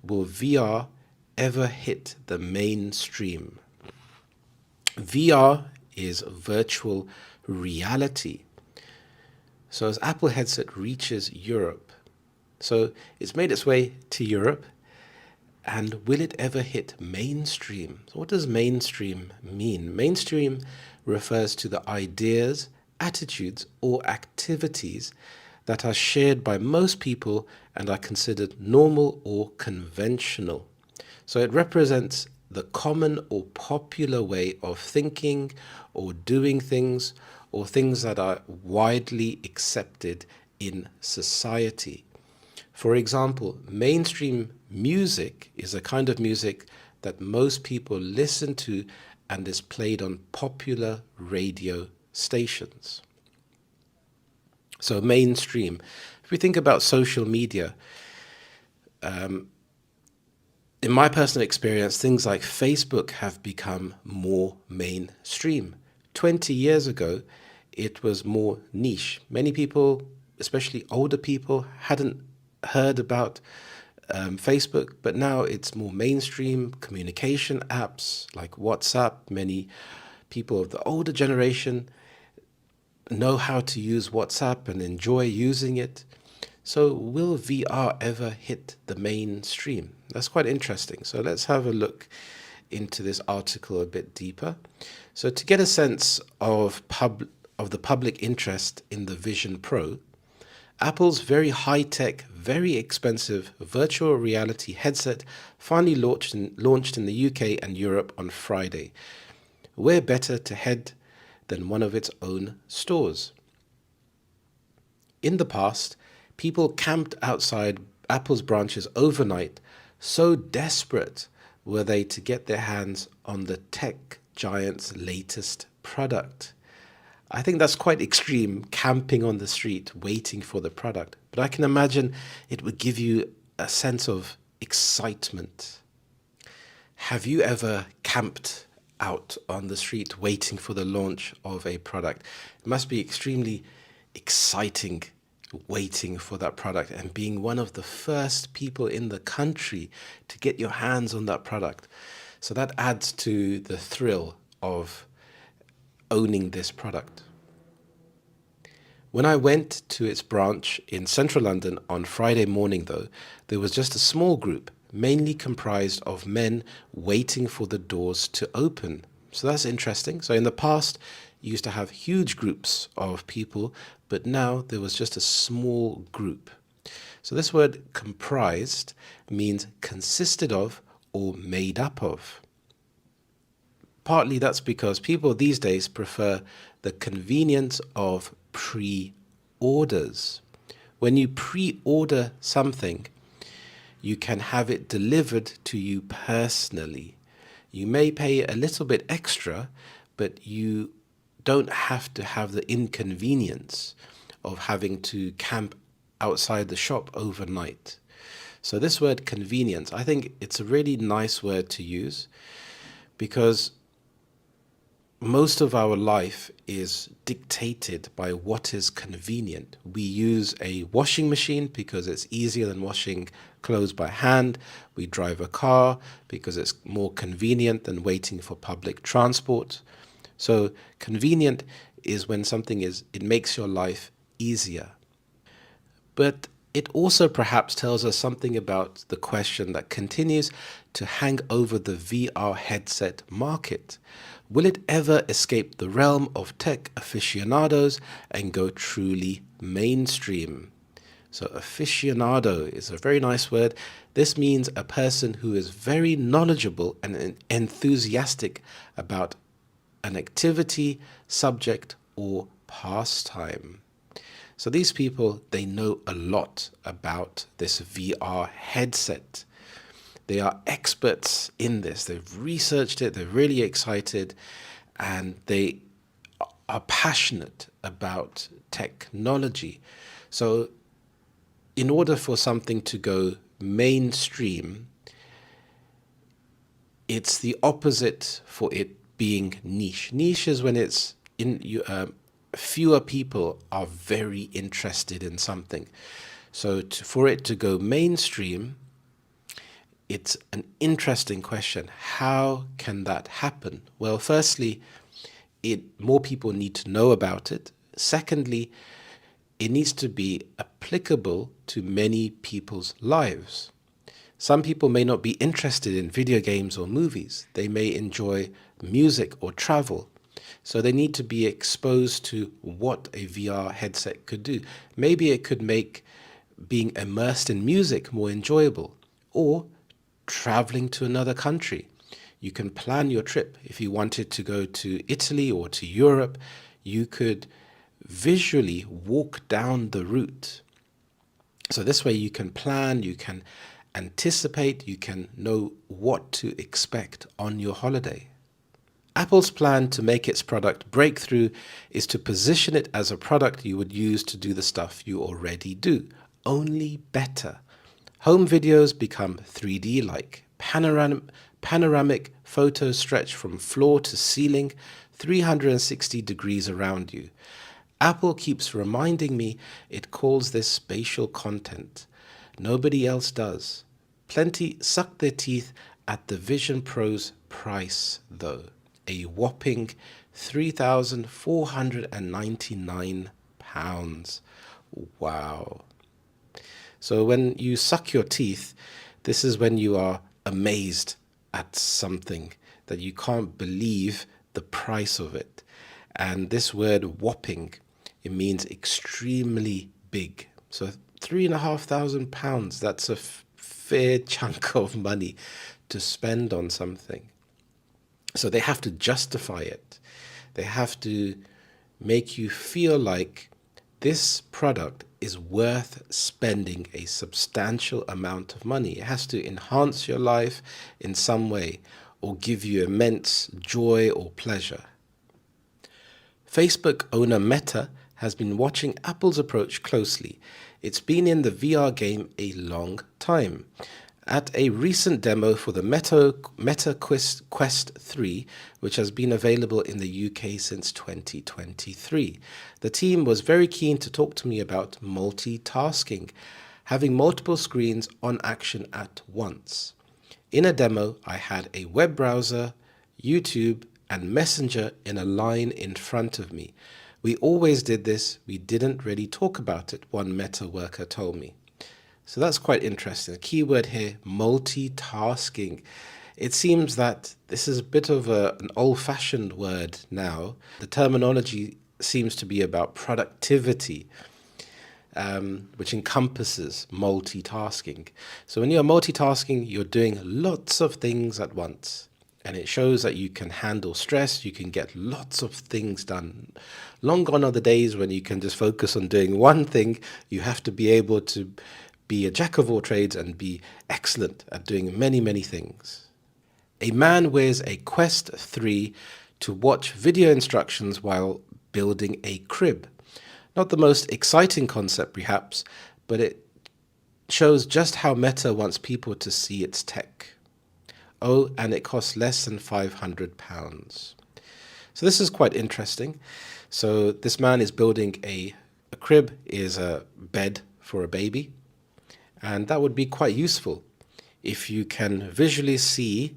will VR ever hit the mainstream? VR is virtual reality. So as Apple headset reaches Europe, so it's made its way to Europe, and will it ever hit mainstream? So what does mainstream mean? Mainstream refers to the ideas, attitudes, or activities that are shared by most people and are considered normal or conventional. So it represents the common or popular way of thinking or doing things, or things that are widely accepted in society. For example, mainstream music is a kind of music that most people listen to and is played on popular radio stations. So mainstream. If we think about social media, in my personal experience, things like Facebook have become more mainstream. 20 years ago, it was more niche. Many people, especially older people, hadn't heard about Facebook, but now it's more mainstream. Communication apps like WhatsApp, many people of the older generation know how to use WhatsApp and enjoy using it. So will VR ever hit the mainstream? That's quite interesting. So let's have a look into this article a bit deeper. So to get a sense of the public interest in the Vision Pro, Apple's very high-tech, very expensive virtual reality headset finally launched in the UK and Europe on Friday. Where better to head than one of its own stores? In the past, people camped outside Apple's branches overnight, so desperate were they to get their hands on the tech giant's latest product. I think that's quite extreme, camping on the street, waiting for the product. But I can imagine it would give you a sense of excitement. Have you ever camped out on the street waiting for the launch of a product? It must be extremely exciting waiting for that product and being one of the first people in the country to get your hands on that product. So that adds to the thrill of owning this product. When I went to its branch in central London on Friday morning, though, there was just a small group, mainly comprised of men waiting for the doors to open. So that's interesting. So in the past, you used to have huge groups of people, but now there was just a small group. So this word comprised means consisted of or made up of. Partly that's because people these days prefer the convenience of pre-orders. When you pre-order something, you can have it delivered to you personally. You may pay a little bit extra, but you don't have to have the inconvenience of having to camp outside the shop overnight. So this word convenience, I think it's a really nice word to use because most of our life is dictated by what is convenient. We use a washing machine because it's easier than washing clothes by hand. We drive a car because it's more convenient than waiting for public transport. So convenient is when it makes your life easier. But it also perhaps tells us something about the question that continues to hang over the VR headset market. Will it ever escape the realm of tech aficionados and go truly mainstream? So aficionado is a very nice word. This means a person who is very knowledgeable and enthusiastic about an activity, subject, or pastime. So these people, they know a lot about this VR headset. They are experts in this. They've researched it. They're really excited and they are passionate about technology. So in order for something to go mainstream, it's the opposite for it being niche. Niche is when it's fewer people are very interested in something. So for it to go mainstream, it's an interesting question. How can that happen? Well, firstly, more people need to know about it. Secondly, it needs to be applicable to many people's lives. Some people may not be interested in video games or movies. They may enjoy music or travel. So they need to be exposed to what a VR headset could do. Maybe it could make being immersed in music more enjoyable, or traveling to another country. You can plan your trip. If you wanted to go to Italy or to Europe, you could visually walk down the route. So this way you can plan, you can anticipate, you can know what to expect on your holiday. Apple's plan to make its product breakthrough is to position it as a product you would use to do the stuff you already do, only better. Home videos become 3D-like. Panoramic photos stretch from floor to ceiling, 360 degrees around you. Apple keeps reminding me it calls this spatial content. Nobody else does. Plenty suck their teeth at the Vision Pro's price, though. A whopping £3,499. Wow. So when you suck your teeth, this is when you are amazed at something that you can't believe the price of it. And this word whopping, it means extremely big. So £3,500, that's a fair chunk of money to spend on something. So they have to justify it. They have to make you feel like this product is worth spending a substantial amount of money. It has to enhance your life in some way or give you immense joy or pleasure. Facebook owner Meta has been watching Apple's approach closely. It's been in the VR game a long time. At a recent demo for the Meta Quest 3, which has been available in the UK since 2023, the team was very keen to talk to me about multitasking, having multiple screens on action at once. In a demo, I had a web browser, YouTube, and Messenger in a line in front of me. We always did this, we didn't really talk about it, one Meta worker told me. So that's quite interesting. The key word here, multitasking. It seems that this is a bit of an old-fashioned word now. The terminology seems to be about productivity, which encompasses multitasking. So when you're multitasking, you're doing lots of things at once. And it shows that you can handle stress, you can get lots of things done. Long gone are the days when you can just focus on doing one thing. You have to be able to be a jack of all trades and be excellent at doing many, many things. A man wears a Quest 3 to watch video instructions while building a crib. Not the most exciting concept perhaps, but it shows just how Meta wants people to see its tech. Oh, and it costs less than £500. So this is quite interesting. So this man is building a crib, is a bed for a baby. And that would be quite useful if you can visually see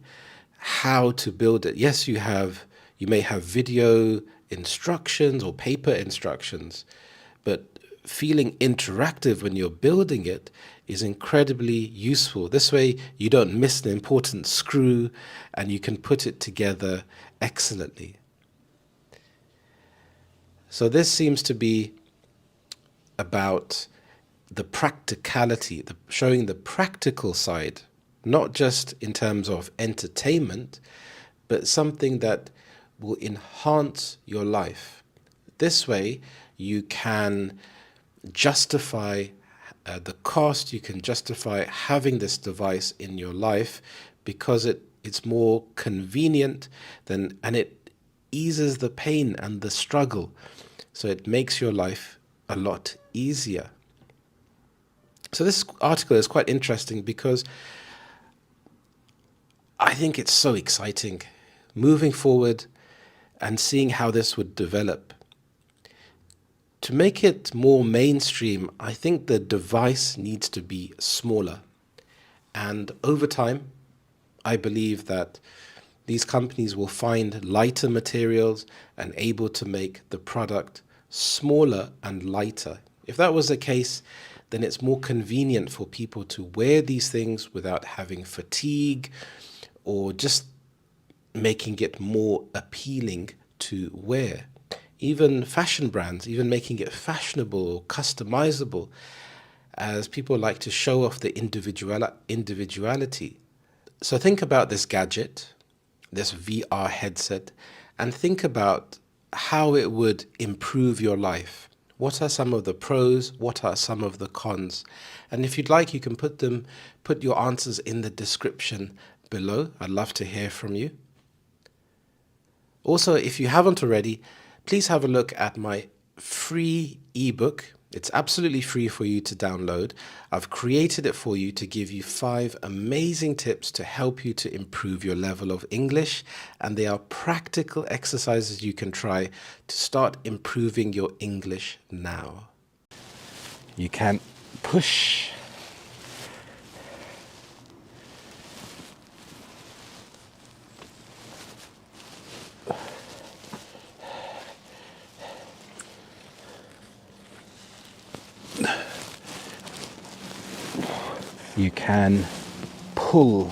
how to build it. Yes, you may have video instructions or paper instructions, but feeling interactive when you're building it is incredibly useful. This way you don't miss an important screw and you can put it together excellently. So this seems to be about the practicality, showing the practical side, not just in terms of entertainment, but something that will enhance your life. This way you can justify the cost, you can justify having this device in your life because it's more convenient and it eases the pain and the struggle. So it makes your life a lot easier. So this article is quite interesting because I think it's so exciting moving forward and seeing how this would develop. To make it more mainstream, I think the device needs to be smaller. And over time, I believe that these companies will find lighter materials and able to make the product smaller and lighter. If that was the case, then it's more convenient for people to wear these things without having fatigue or just making it more appealing to wear. Even fashion brands, even making it fashionable or customizable, as people like to show off the individuality. So think about this gadget, this VR headset, and think about how it would improve your life. What are some of the pros? What are some of the cons? And if you'd like, you can put your answers in the description below. I'd love to hear from you. Also, if you haven't already, please have a look at my free ebook. It's absolutely free for you to download. I've created it for you to give you 5 amazing tips to help you to improve your level of English. And they are practical exercises you can try to start improving your English now. You can push. You can pull.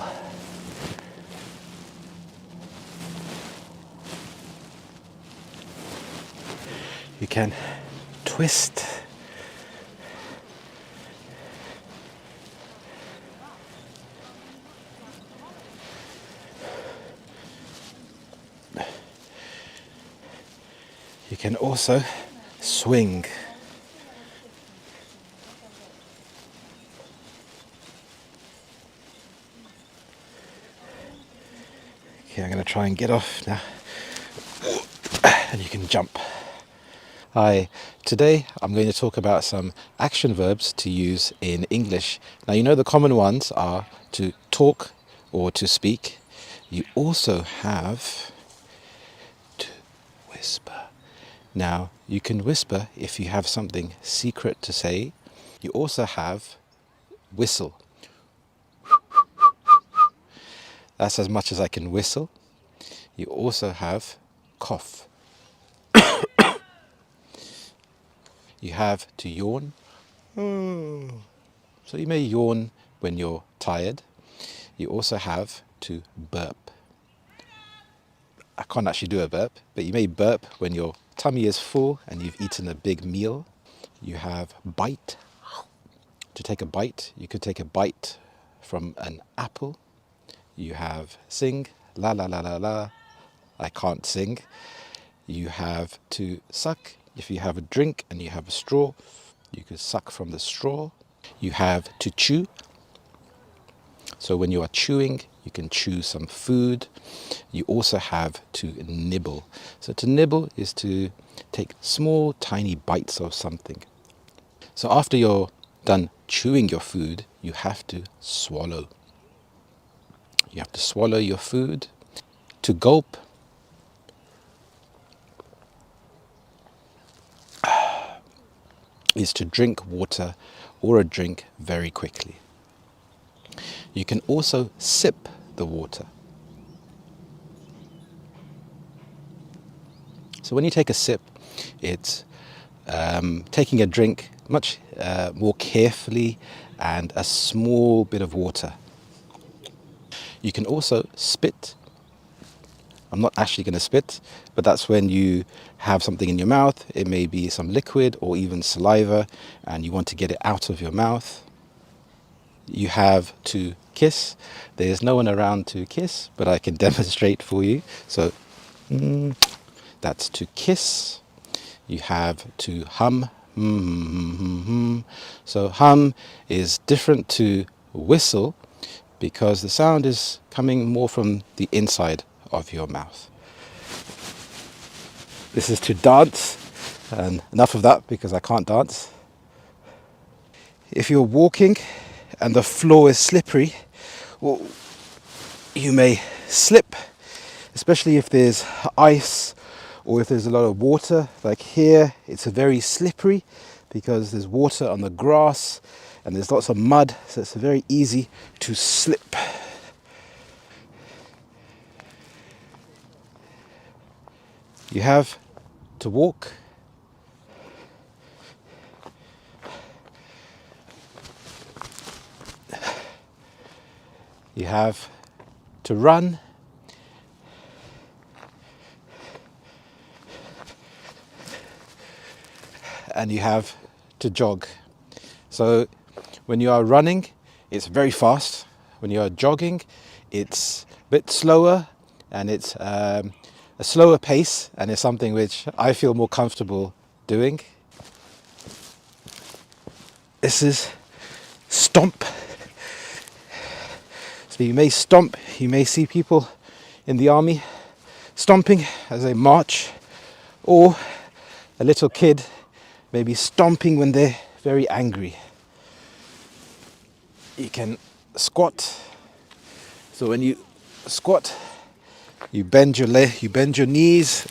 You can twist. You can also swing. Okay, I'm going to try and get off now. And you can jump. Hi, today I'm going to talk about some action verbs to use in English. Now, you know the common ones are to talk or to speak. You also have to whisper. Now, you can whisper if you have something secret to say. You also have whistle. That's as much as I can whistle. You also have cough. You have to yawn. So you may yawn when you're tired. You also have to burp. I can't actually do a burp, but you may burp when your tummy is full and you've eaten a big meal. You have bite. To take a bite, you could take a bite from an apple. You have sing, la la la la la. I can't sing. You have to suck. If you have a drink and you have a straw, you could suck from the straw. You have to chew. So when you are chewing, you can chew some food. You also have to nibble. So to nibble is to take small, tiny bites of something. So after you're done chewing your food, you have to swallow. You have to swallow your food. To gulp is to drink water or a drink very quickly. You can also sip the water. So when you take a sip, it's taking a drink much more carefully and a small bit of water. You can also spit. I'm not actually going to spit, but that's when you have something in your mouth. It may be some liquid or even saliva, and you want to get it out of your mouth. You have to kiss. There's no one around to kiss, but I can demonstrate for you. So that's to kiss. You have to hum. So hum is different to whistle because the sound is coming more from the inside of your mouth. This is to dance, and enough of that because I can't dance. If you're walking and the floor is slippery, well, you may slip, especially if there's ice or if there's a lot of water. Like here, it's very slippery because there's water on the grass and there's lots of mud, so it's very easy to slip. You have to walk. You have to run. And you have to jog. So when you are running, it's very fast. When you are jogging, it's a bit slower and it's a slower pace, and it's something which I feel more comfortable doing. This is stomp. So you may stomp, you may see people in the army stomping as they march, or a little kid may be stomping when they're very angry. You can squat. So when you squat, you bend your knees,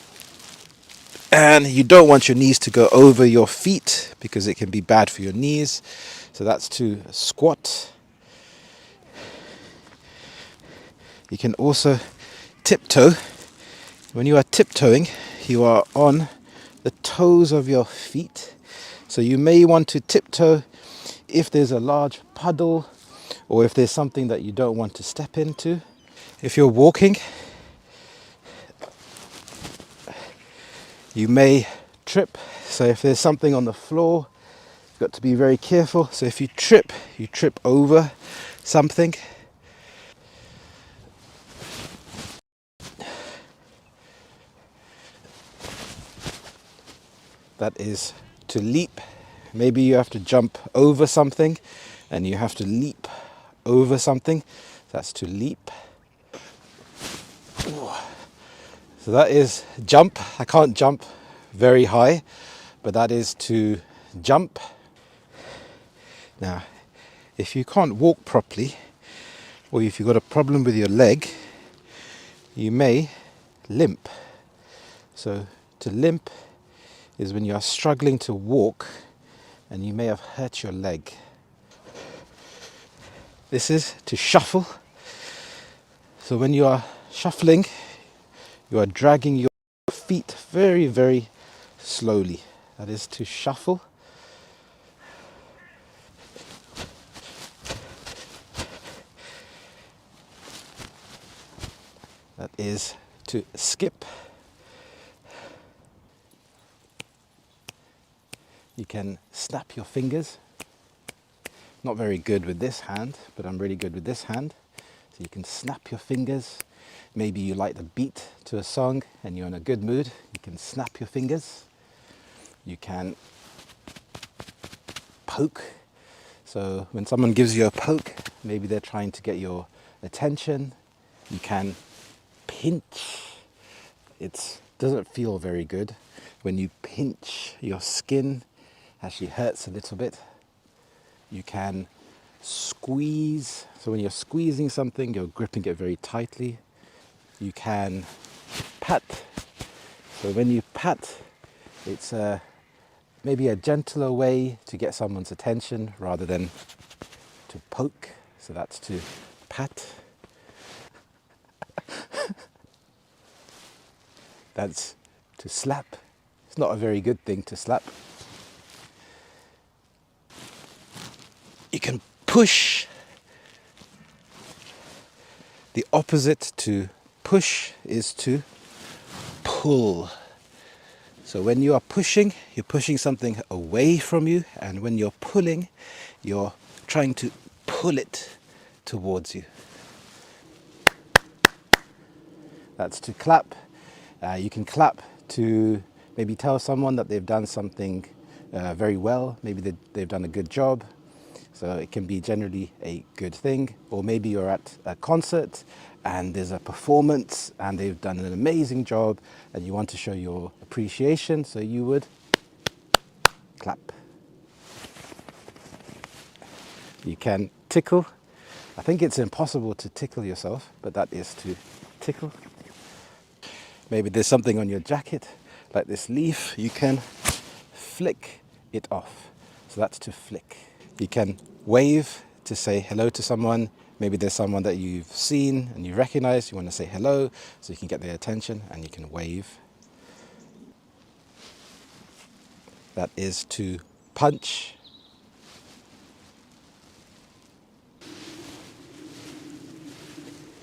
and you don't want your knees to go over your feet because it can be bad for your knees. So that's to squat. You can also tiptoe. When you are tiptoeing, you are on the toes of your feet. So you may want to tiptoe if there's a large puddle or if there's something that you don't want to step into. If you're walking, you may trip. So if there's something on the floor, you've got to be very careful. So if you trip over something. That is to leap. Maybe you have to jump over something and you have to leap over something. That's to leap. So that is jump. I can't jump very high, but that is to jump. Now, if you can't walk properly, or if you've got a problem with your leg, you may limp. So to limp is when you are struggling to walk and you may have hurt your leg. This is to shuffle. So when you are shuffling, you are dragging your feet very, very slowly. That is to shuffle. That is to skip. You can snap your fingers. Not very good with this hand, but I'm really good with this hand. So you can snap your fingers. Maybe you like the beat to a song and you're in a good mood. You can snap your fingers. You can poke. So when someone gives you a poke, maybe they're trying to get your attention. You can pinch. It doesn't feel very good. When you pinch, your skin actually hurts a little bit. You can squeeze. So when you're squeezing something, you're gripping it very tightly. You can pat. So when you pat, it's maybe a gentler way to get someone's attention rather than to poke. So that's to pat. That's to slap. It's not a very good thing to slap. You can push. The opposite to push is to pull. So when you are pushing, you're pushing something away from you, and when you're pulling, you're trying to pull it towards you. That's to clap. You can clap to maybe tell someone that they've done something very well. Maybe they've done a good job. So it can be generally a good thing. Or maybe you're at a concert and there's a performance and they've done an amazing job and you want to show your appreciation. So you would clap. You can tickle. I think it's impossible to tickle yourself, but that is to tickle. Maybe there's something on your jacket, like this leaf. You can flick it off. So that's to flick. You can wave to say hello to someone. Maybe there's someone that you've seen and you recognize. You want to say hello, so you can get their attention, and you can wave. That is to punch.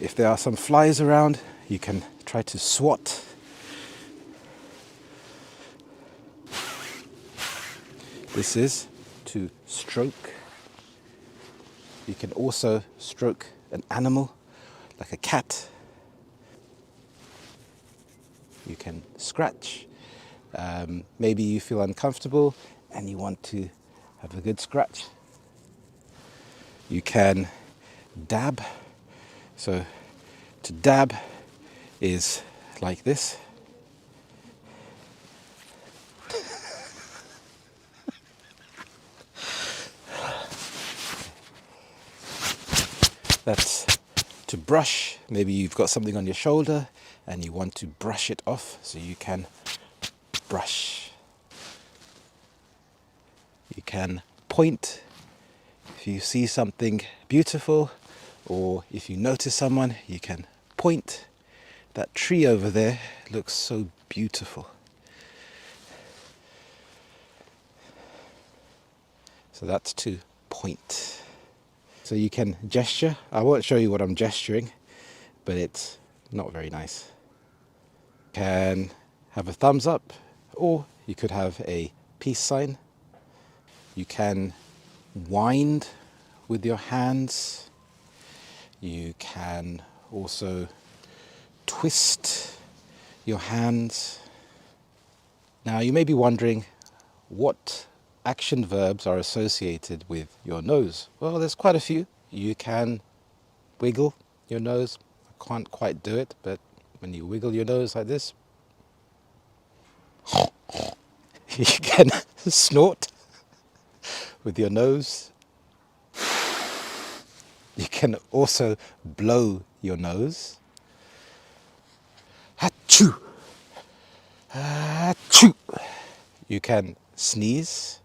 If there are some flies around, you can try to swat. This is to stroke. You can also stroke an animal, like a cat. You can scratch. Maybe you feel uncomfortable and you want to have a good scratch. You can dab. So to dab is like this. That's to brush. Maybe you've got something on your shoulder and you want to brush it off, so you can brush. You can point. If you see something beautiful or if you notice someone, you can point. That tree over there looks so beautiful. So that's to point. So you can gesture. I won't show you what I'm gesturing, but it's not very nice. You can have a thumbs up, or you could have a peace sign. You can wind with your hands. You can also twist your hands. Now you may be wondering, What action verbs are associated with your nose? Well, there's quite a few. You can wiggle your nose. I can't quite do it, but when you wiggle your nose like this, you can snort with your nose. You can also blow your nose. Achoo! Achoo! You can sneeze.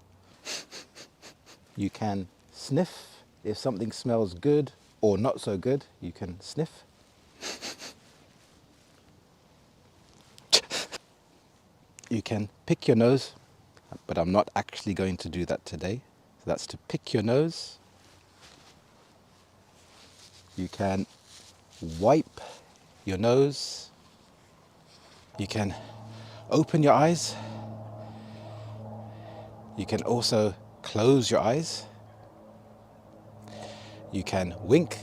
You can sniff. If something smells good or not so good, you can sniff. You can pick your nose, but I'm not actually going to do that today. So that's to pick your nose. You can wipe your nose. You can open your eyes. You can also close your eyes. You can wink.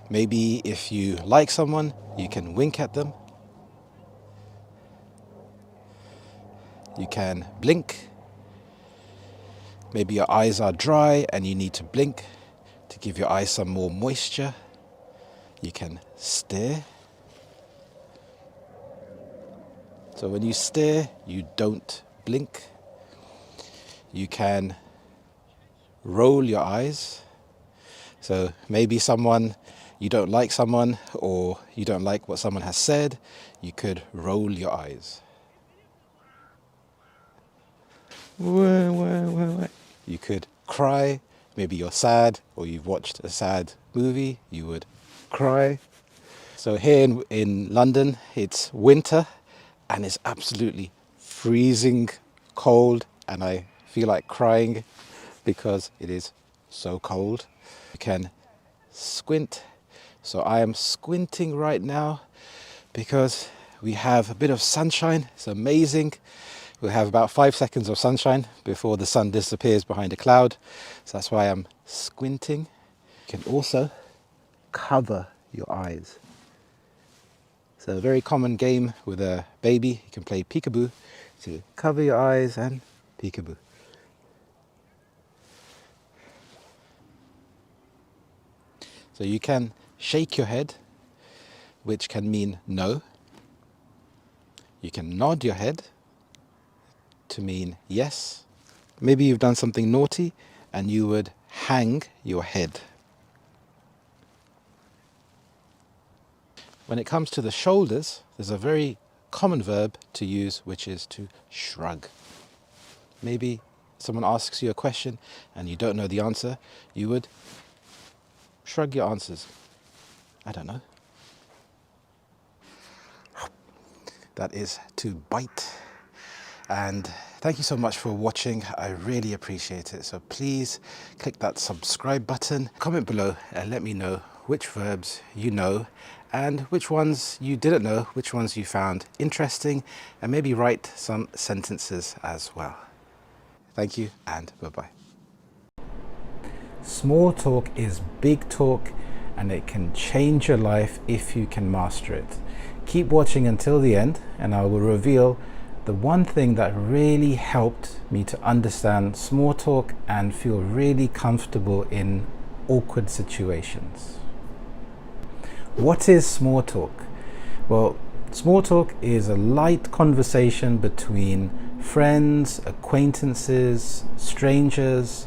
Maybe if you like someone, you can wink at them. You can blink. Maybe your eyes are dry and you need to blink to give your eyes some more moisture. You can stare. So when you stare, you don't blink. You can roll your eyes. So maybe you don't like someone, or you don't like what someone has said, you could roll your eyes. You could cry. Maybe you're sad or you've watched a sad movie, you would cry. So here in London, it's winter and it's absolutely freezing cold, and I feel like crying because it is so cold. You can squint. So I am squinting right now because we have a bit of sunshine. It's amazing. We'll have about 5 seconds of sunshine before the sun disappears behind a cloud. So that's why I'm squinting. You can also cover your eyes. So a very common game with a baby. You can play peekaboo. So cover your eyes and peekaboo. So you can shake your head, which can mean no. You can nod your head to mean yes. Maybe you've done something naughty and you would hang your head. When it comes to the shoulders, there's a very common verb to use, which is to shrug. Maybe someone asks you a question and you don't know the answer, you would shrug your answers. I don't know. That is to bite. And thank you so much for watching. I really appreciate it. So please click that subscribe button, comment below and let me know which verbs you know and which ones you didn't know, which ones you found interesting, and maybe write some sentences as well. Thank you and bye-bye. Small talk is big talk, and it can change your life if you can master it. Keep watching until the end and I will reveal the one thing that really helped me to understand small talk and feel really comfortable in awkward situations. What is small talk? Well, small talk is a light conversation between friends, acquaintances, strangers.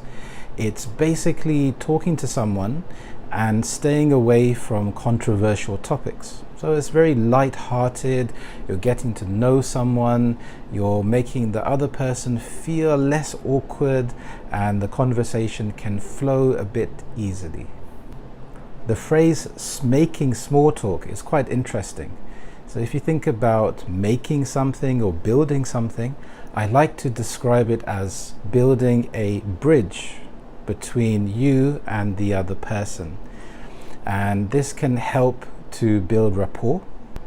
It's basically talking to someone and staying away from controversial topics. So it's very light-hearted, you're getting to know someone, you're making the other person feel less awkward, and the conversation can flow a bit easily. The phrase making small talk is quite interesting. So if you think about making something or building something, I like to describe it as building a bridge between you and the other person. And this can help to build rapport.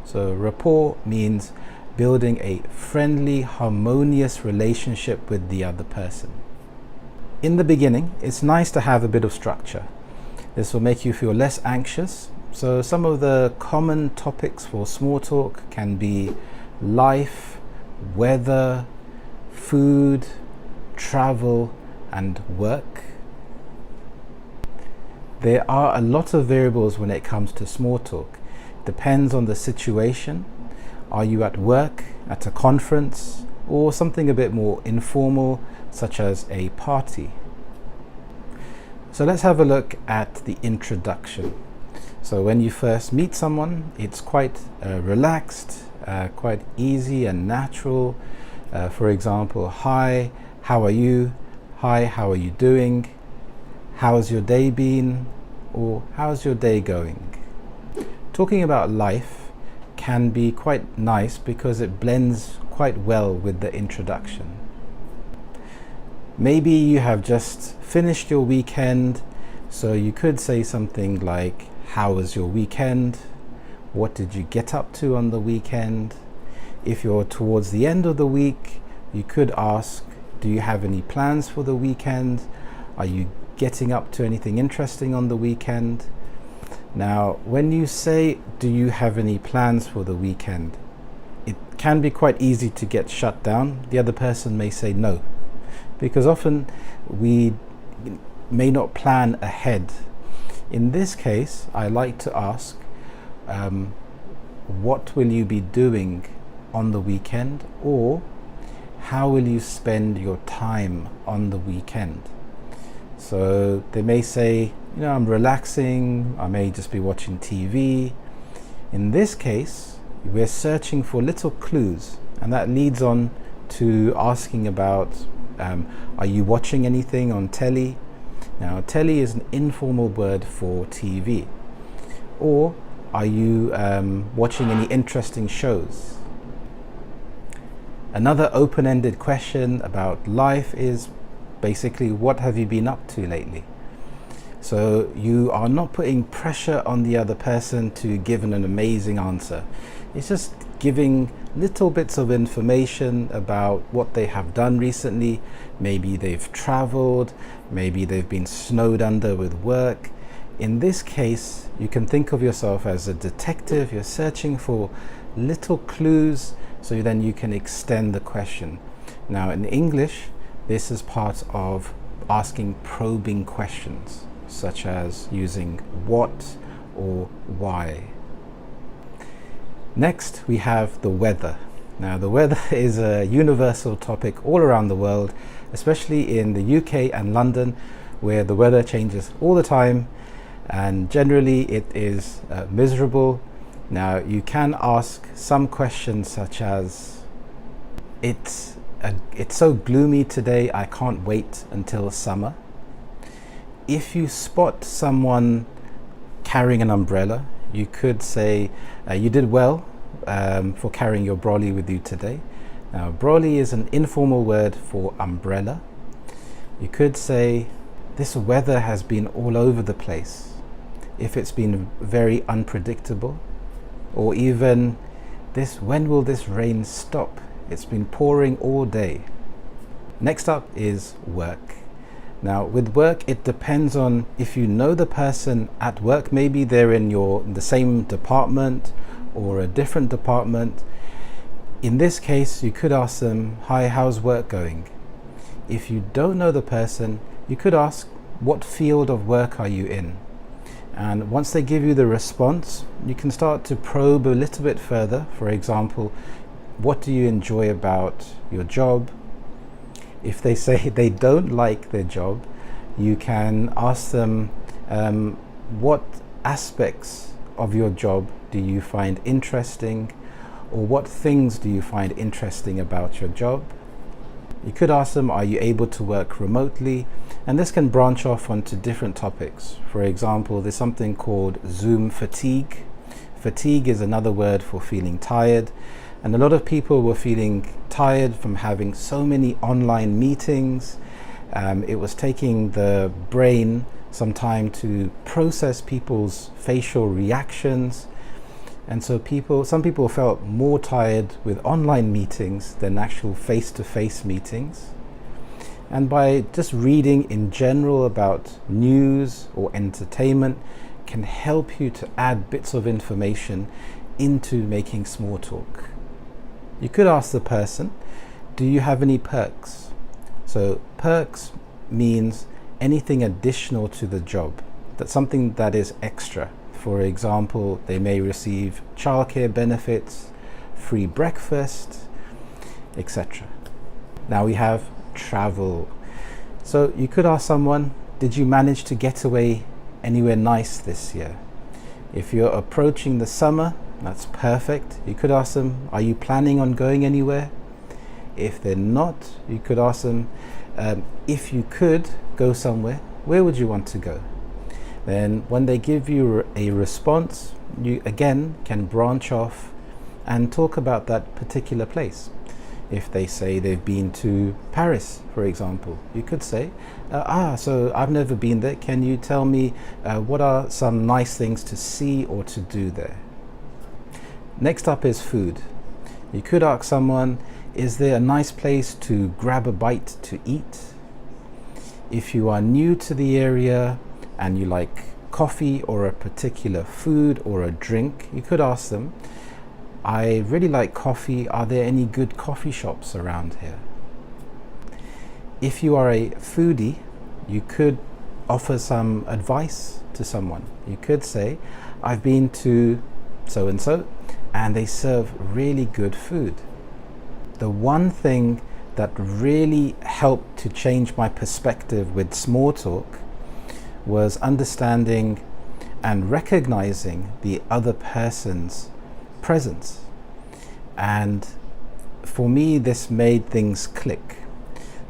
So rapport means building a friendly, harmonious relationship with the other person. In the beginning, it's nice to have a bit of structure. This will make you feel less anxious. So some of the common topics for small talk can be life, weather, food, travel, and work? There are a lot of variables when it comes to small talk. Depends on the situation. Are you at work, at a conference, or something a bit more informal, such as a party? So let's have a look at the introduction. So when you first meet someone, it's quite relaxed, quite easy and natural. For example, hi, how are you? Hi, how are you doing? How's your day been? Or how's your day going? Talking about life can be quite nice because it blends quite well with the introduction. Maybe you have just finished your weekend, so you could say something like, how was your weekend? What did you get up to on the weekend? If you're towards the end of the week, you could ask, do you have any plans for the weekend? Are you getting up to anything interesting on the weekend? Now, when you say, do you have any plans for the weekend? It can be quite easy to get shut down. The other person may say no, because often we may not plan ahead. In this case, I like to ask, what will you be doing on the weekend? Or how will you spend your time on the weekend? So they may say, I'm relaxing, I may just be watching TV. In this case, we're searching for little clues, and that leads on to asking about, are you watching anything on telly? Now, telly is an informal word for TV. Or are you watching any interesting shows? Another open-ended question about life is basically, what have you been up to lately? So you are not putting pressure on the other person to give an amazing answer. It's just giving little bits of information about what they have done recently. Maybe they've traveled, maybe they've been snowed under with work. In this case, you can think of yourself as a detective. You're searching for little clues, so then you can extend the question. Now, in English, this is part of asking probing questions, such as using what or why. Next, we have the weather. Now, the weather is a universal topic all around the world, especially in the UK and London, where the weather changes all the time, and generally it is miserable. Now, you can ask some questions such as, it's so gloomy today, I can't wait until summer. If you spot someone carrying an umbrella, you could say, you did well for carrying your brolly with you today. Now, brolly is an informal word for umbrella. You could say, this weather has been all over the place. If it's been very unpredictable, or even, when will this rain stop? It's been pouring all day. Next up is work. Now, with work, it depends on if you know the person at work. Maybe they're in the same department or a different department. In this case, you could ask them, hi, how's work going? If you don't know the person, you could ask, what field of work are you in? And once they give you the response, you can start to probe a little bit further. For example, what do you enjoy about your job? If they say they don't like their job, you can ask them, what aspects of your job do you find interesting? Or what things do you find interesting about your job? You could ask them, are you able to work remotely? And this can branch off onto different topics. For example, there's something called Zoom fatigue. Fatigue is another word for feeling tired. And a lot of people were feeling tired from having so many online meetings. It was taking the brain some time to process people's facial reactions. And so some people felt more tired with online meetings than actual face-to-face meetings. And by just reading in general about news or entertainment can help you to add bits of information into making small talk. You could ask the person, do you have any perks? So perks means anything additional to the job. That's something that is extra. For example, they may receive childcare benefits, free breakfast, etc. Now we have travel. So you could ask someone, did you manage to get away anywhere nice this year? If you're approaching the summer, that's perfect. You could ask them, are you planning on going anywhere? If they're not, you could ask them, if you could go somewhere, where would you want to go? Then when they give you a response, you again can branch off and talk about that particular place. If they say they've been to Paris, for example, you could say, so I've never been there. Can you tell me what are some nice things to see or to do there? Next up is food. You could ask someone, is there a nice place to grab a bite to eat? If you are new to the area and you like coffee or a particular food or a drink, you could ask them, I really like coffee. Are there any good coffee shops around here? If you are a foodie, you could offer some advice to someone. You could say, I've been to so-and-so and they serve really good food. The one thing that really helped to change my perspective with small talk was understanding and recognizing the other person's presence. And for me, this made things click.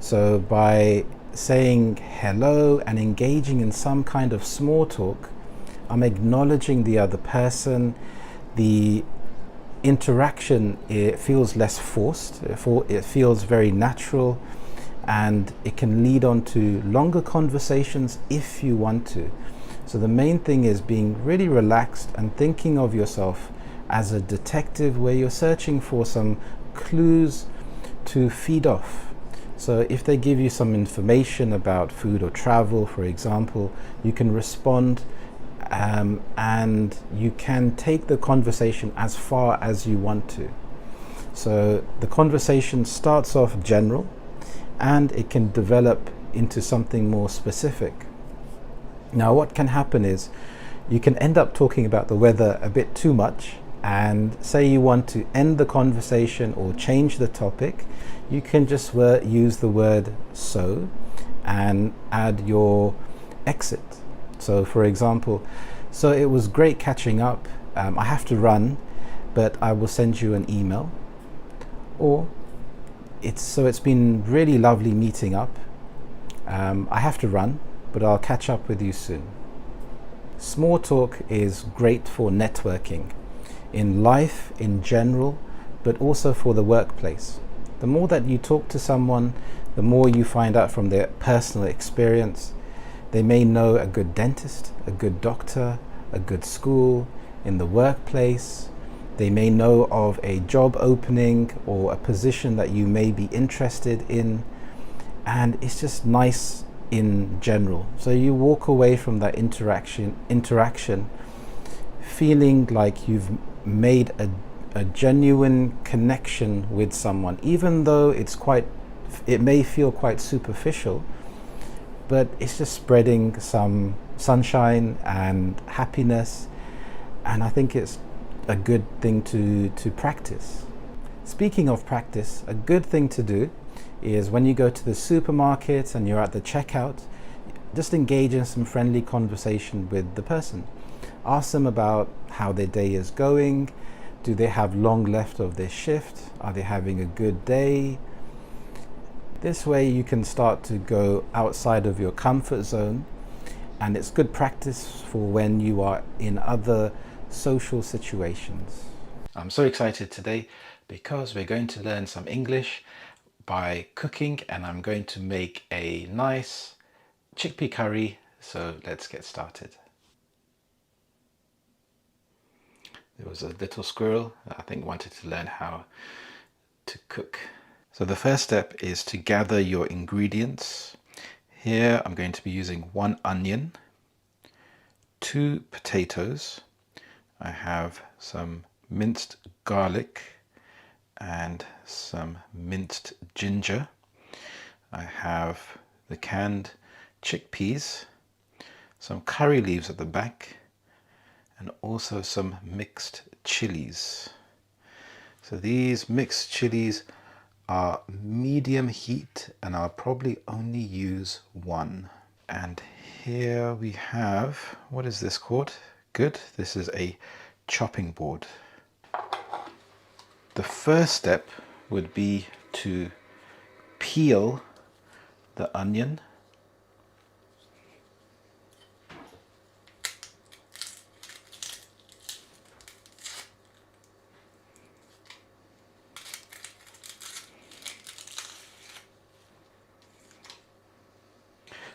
So by saying hello and engaging in some kind of small talk, I'm acknowledging the other person. The interaction, it feels less forced, it feels very natural, and it can lead on to longer conversations if you want to. So the main thing is being really relaxed and thinking of yourself as a detective where you're searching for some clues to feed off. So if they give you some information about food or travel, for example, you can respond and you can take the conversation as far as you want to. So the conversation starts off general and it can develop into something more specific. Now what can happen is you can end up talking about the weather a bit too much, and say you want to end the conversation or change the topic, you can just use the word so and add your exit. So for example, so it was great catching up. I have to run, but I will send you an email. Or it's been really lovely meeting up. I have to run, but I'll catch up with you soon. Small talk is great for networking in life in general, but also for the workplace. The more that you talk to someone, the more you find out from their personal experience. They may know a good dentist, a good doctor, a good school, in the workplace. They may know of a job opening or a position that you may be interested in. And it's just nice in general. So you walk away from that interaction feeling like you've made a genuine connection with someone, even though it may feel quite superficial. But it's just spreading some sunshine and happiness, and I think it's a good thing to practice. Speaking of practice, a good thing to do is when you go to the supermarket and you're at the checkout, just engage in some friendly conversation with the person. Ask them about how their day is going. Do they have long left of their shift? Are they having a good day? This way you can start to go outside of your comfort zone, and it's good practice for when you are in other social situations. I'm so excited today because we're going to learn some English by cooking, and I'm going to make a nice chickpea curry. So let's get started. There was a little squirrel that I think wanted to learn how to cook. So the first step is to gather your ingredients. Here I'm going to be using 1 onion, 2 potatoes. I have some minced garlic and some minced ginger. I have the canned chickpeas, some curry leaves at the back, and also some mixed chilies. So these mixed chilies are medium heat, and I'll probably only use one. And here we have, what is this called? Good, this is a chopping board. The first step would be to peel the onion.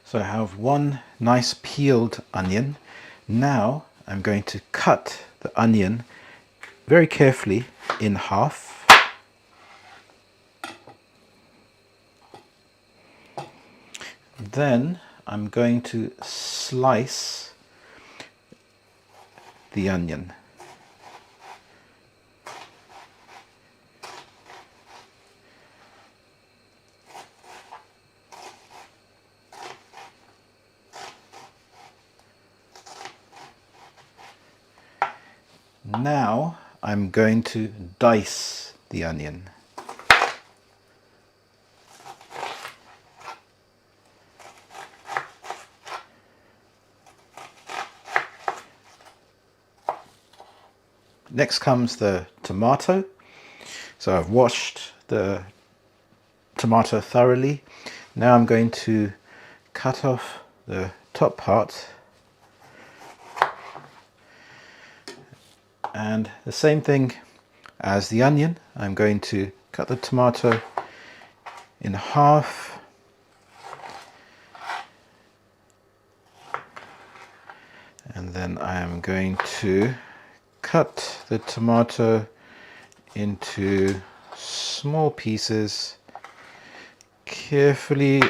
So I have one nice peeled onion. Now I'm going to cut the onion very carefully in half. Then I'm going to slice the onion. Now I'm going to dice the onion. Next comes the tomato. So I've washed the tomato thoroughly. Now I'm going to cut off the top part. And the same thing as the onion, I'm going to cut the tomato in half. And then I am going to cut the tomato into small pieces, carefully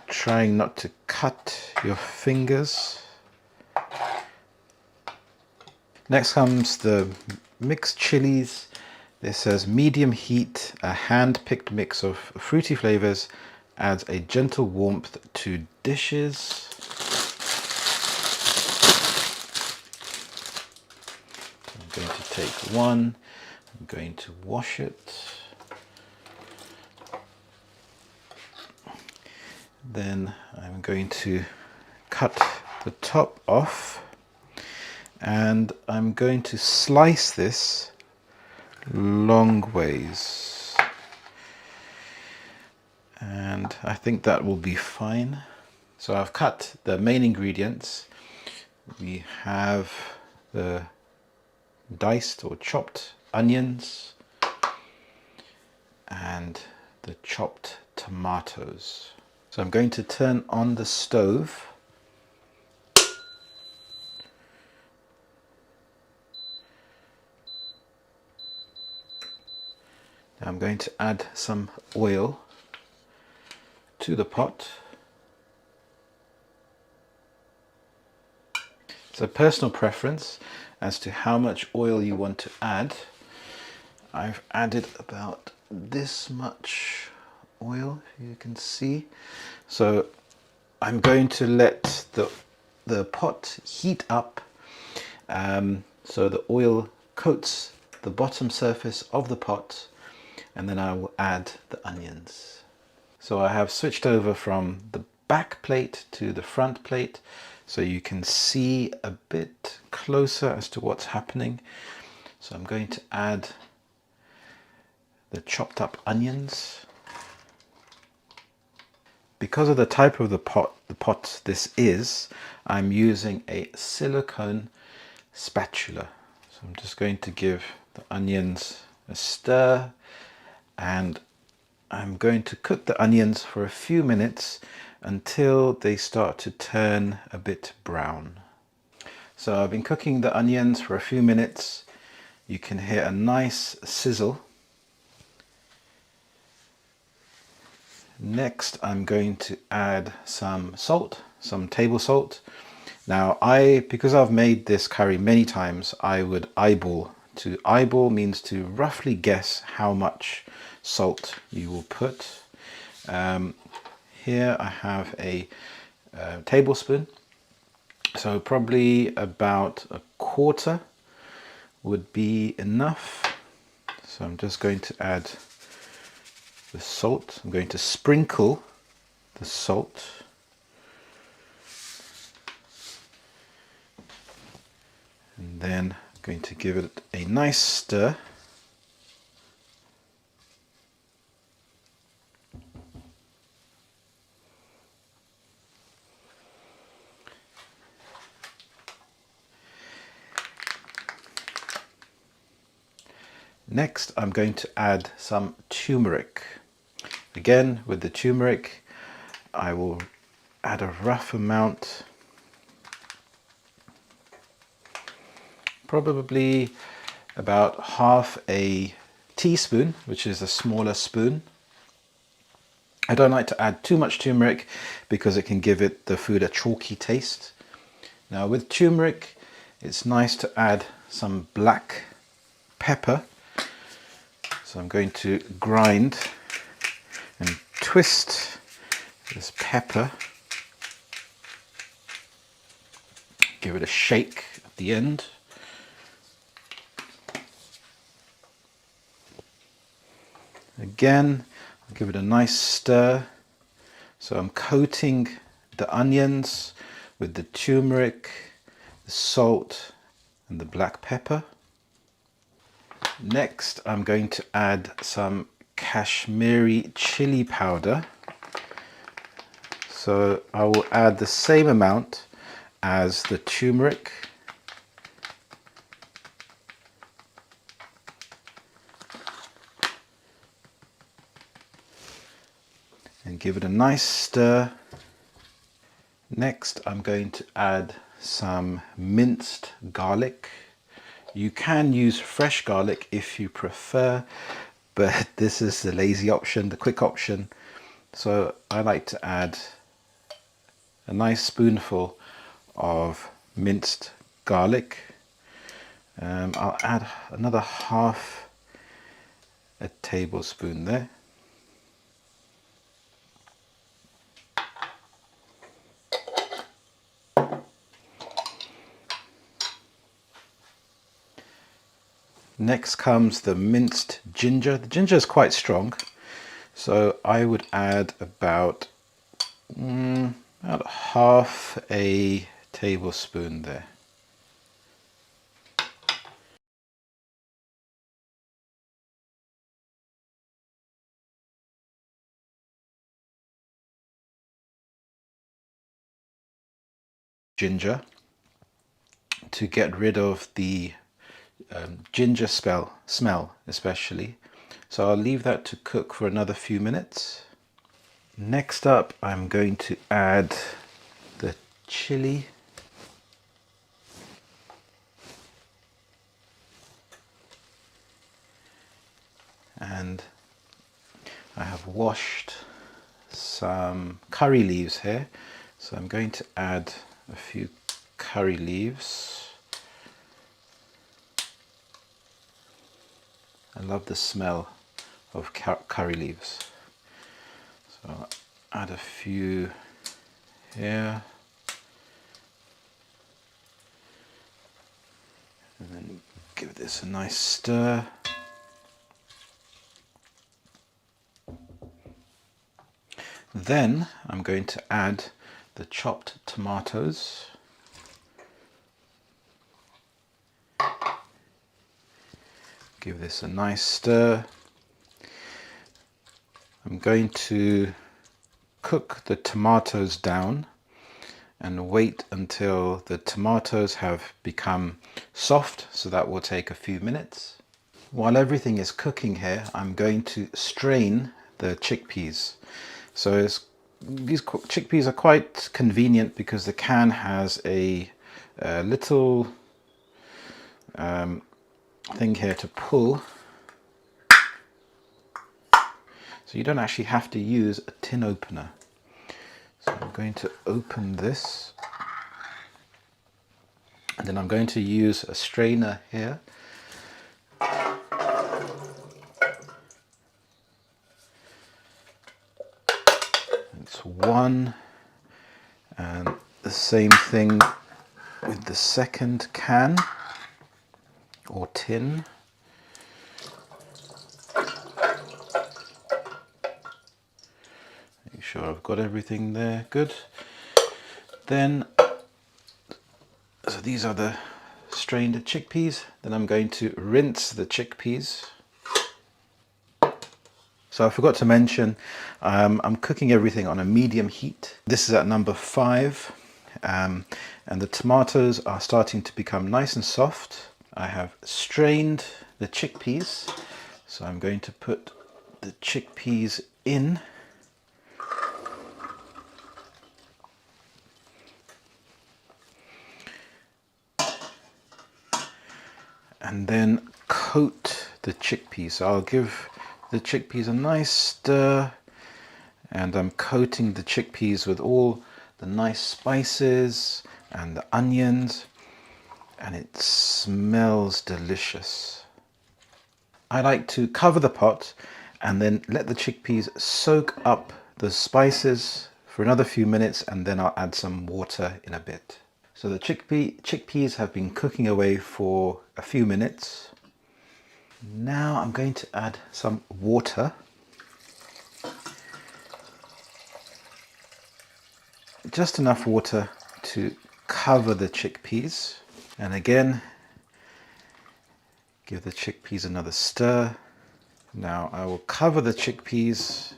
trying not to cut your fingers. Next comes the mixed chilies. This says medium heat, a hand-picked mix of fruity flavors adds a gentle warmth to dishes. I'm going to take one, I'm going to wash it. Then I'm going to cut the top off, and I'm going to slice this long ways. And I think that will be fine. So I've cut the main ingredients. We have the diced or chopped onions and the chopped tomatoes. So I'm going to turn on the stove. Now I'm going to add some oil to the pot. It's a personal preference as to how much oil you want to add. I've added about this much oil, you can see. So I'm going to let the pot heat up so the oil coats the bottom surface of the pot, and then I will add the onions. So I have switched over from the back plate to the front plate so you can see a bit closer as to what's happening. So I'm going to add the chopped up onions. Because of the type of the pot this is, I'm using a silicone spatula. So I'm just going to give the onions a stir, and I'm going to cook the onions for a few minutes until they start to turn a bit brown. So I've been cooking the onions for a few minutes. You can hear a nice sizzle. Next, I'm going to add some salt, some table salt. Now, because I've made this curry many times, I would eyeball to eyeball means to roughly guess how much salt you will put. Here I have a tablespoon, so probably about a quarter would be enough. So I'm just going to add the salt. I'm going to sprinkle the salt. And then I'm going to give it a nice stir. Next, I'm going to add some turmeric. Again, with the turmeric, I will add a rough amount, probably about half a teaspoon, which is a smaller spoon. I don't like to add too much turmeric because it can give the food a chalky taste. Now with turmeric, it's nice to add some black pepper. So I'm going to grind and twist this pepper. Give it a shake at the end. Again, I'll give it a nice stir. So I'm coating the onions with the turmeric, the salt, and the black pepper. Next, I'm going to add some Kashmiri chili powder. So I will add the same amount as the turmeric. And give it a nice stir. Next, I'm going to add some minced garlic. You can use fresh garlic if you prefer, but this is the lazy option, the quick option. So I like to add a nice spoonful of minced garlic. I'll add another half a tablespoon there. Next comes the minced ginger. The ginger is quite strong, so I would add about half a tablespoon there. Ginger to get rid of the ginger smell especially. So I'll leave that to cook for another few minutes. Next up, I'm going to add the chili. And I have washed some curry leaves here. So I'm going to add a few curry leaves. I love the smell of curry leaves. So I'll add a few here. And then give this a nice stir. Then I'm going to add the chopped tomatoes. Give this a nice stir. I'm going to cook the tomatoes down and wait until the tomatoes have become soft, so that will take a few minutes. While everything is cooking here, I'm going to strain the chickpeas. So these chickpeas are quite convenient because the can has a little thing here to pull. So you don't actually have to use a tin opener. So I'm going to open this. And then I'm going to use a strainer here one, and the same thing with the second can or tin. Make sure I've got everything there. Good. Then, so these are the strained chickpeas. Then I'm going to rinse the chickpeas. So I forgot to mention, I'm cooking everything on a medium heat. This is at number 5, and the tomatoes are starting to become nice and soft. I have strained the chickpeas, so I'm going to put the chickpeas in. And then coat the chickpeas. So I'll give the chickpeas a nice stir, and I'm coating the chickpeas with all the nice spices and the onions, and it smells delicious. I like to cover the pot and then let the chickpeas soak up the spices for another few minutes, and then I'll add some water in a bit. So the chickpeas have been cooking away for a few minutes. Now I'm going to add some water. Just enough water to cover the chickpeas. And again, give the chickpeas another stir. Now I will cover the chickpeas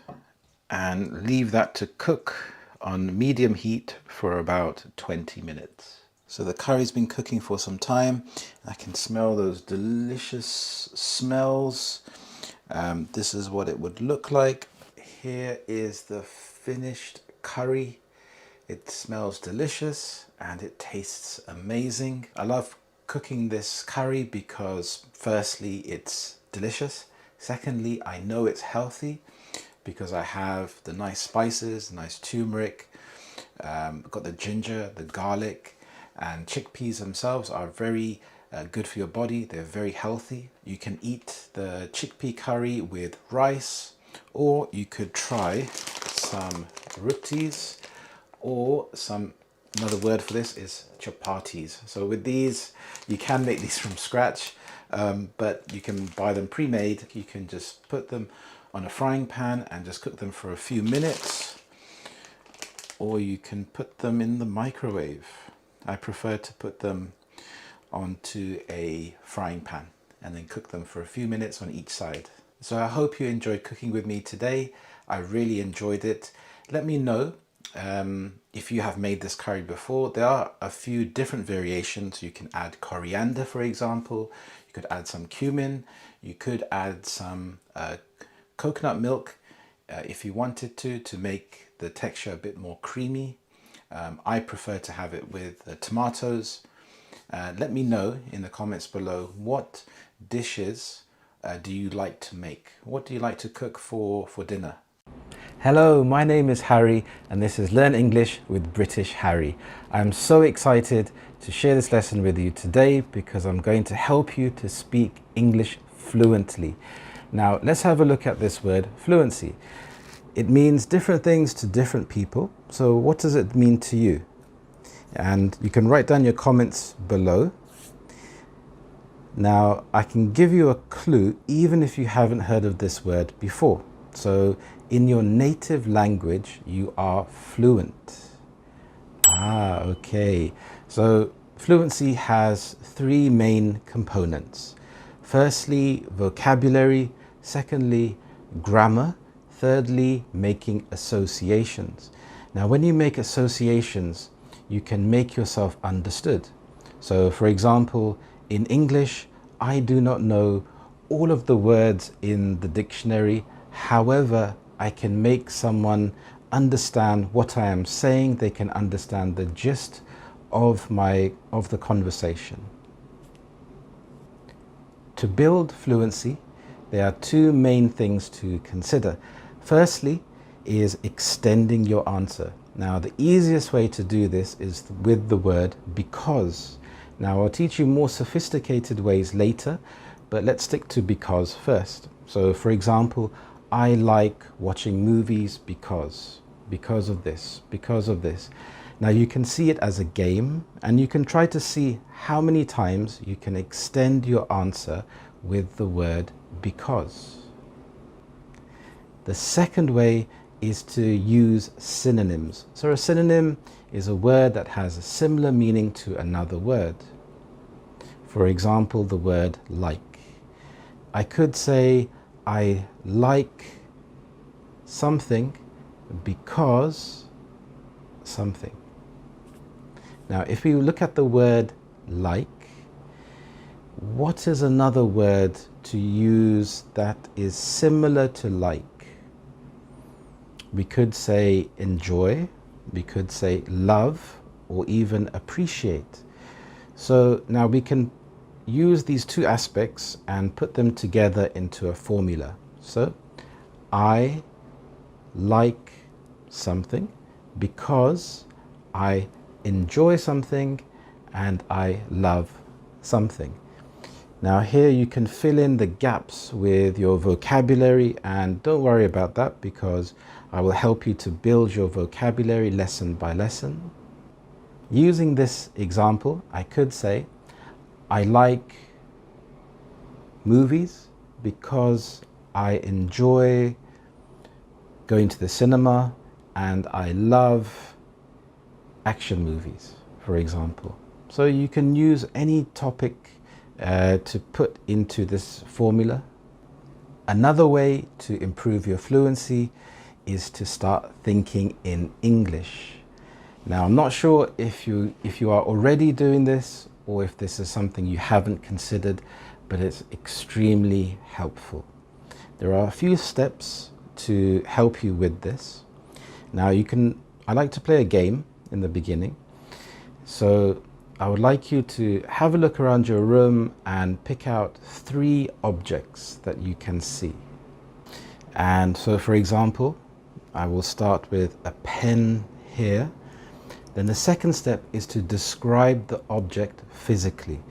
and leave that to cook on medium heat for about 20 minutes. So the curry's been cooking for some time. I can smell those delicious smells. This is what it would look like. Here is the finished curry. It smells delicious and it tastes amazing. I love cooking this curry because firstly, it's delicious. Secondly, I know it's healthy because I have the nice spices, the nice turmeric, got the ginger, the garlic, and chickpeas themselves are very good for your body. They're very healthy. You can eat the chickpea curry with rice, or you could try some rotis, or another word for this is chapatis. So with these, you can make these from scratch, but you can buy them pre-made. You can just put them on a frying pan and just cook them for a few minutes, or you can put them in the microwave. I prefer to put them onto a frying pan and then cook them for a few minutes on each side. So I hope you enjoyed cooking with me today. I really enjoyed it. Let me know if you have made this curry before. There are a few different variations. You can add coriander, for example. You could add some cumin. You could add some coconut milk if you wanted to make the texture a bit more creamy. I prefer to have it with tomatoes. Let me know in the comments below, what dishes do you like to make? What do you like to cook for dinner? Hello, my name is Harry and this is Learn English with British Harry. I'm so excited to share this lesson with you today because I'm going to help you to speak English fluently. Now let's have a look at this word, fluency. It means different things to different people. So what does it mean to you? And you can write down your comments below. Now I can give you a clue even if you haven't heard of this word before. So in your native language, you are fluent. Okay. So fluency has 3 main components. Firstly, vocabulary. Secondly, grammar. Thirdly, making associations. Now, when you make associations, you can make yourself understood. So, for example, in English, I do not know all of the words in the dictionary. However, I can make someone understand what I am saying. They can understand the gist of the conversation. To build fluency, there are 2 main things to consider. Firstly is extending your answer. Now the easiest way to do this is with the word because. Now I'll teach you more sophisticated ways later, but let's stick to because first. So for example, I like watching movies because. because of this, because of this. Now you can see it as a game, and you can try to see how many times you can extend your answer with the word because. The second way is to use synonyms. So a synonym is a word that has a similar meaning to another word. For example, the word like. I could say, I like something because something. Now, if we look at the word like, what is another word to use that is similar to like? We could say enjoy, we could say love, or even appreciate. So now we can use these two aspects and put them together into a formula. So I like something because I enjoy something and I love something. Now here you can fill in the gaps with your vocabulary, and don't worry about that because I will help you to build your vocabulary lesson by lesson. Using this example, I could say, I like movies because I enjoy going to the cinema and I love action movies, for example. So you can use any topic to put into this formula. Another way to improve your fluency is to start thinking in English. Now, I'm not sure if you are already doing this or if this is something you haven't considered, but it's extremely helpful. There are a few steps to help you with this. Now I like to play a game in the beginning. So I would like you to have a look around your room and pick out 3 objects that you can see. And so, for example, I will start with a pen here. Then the second step is to describe the object physically.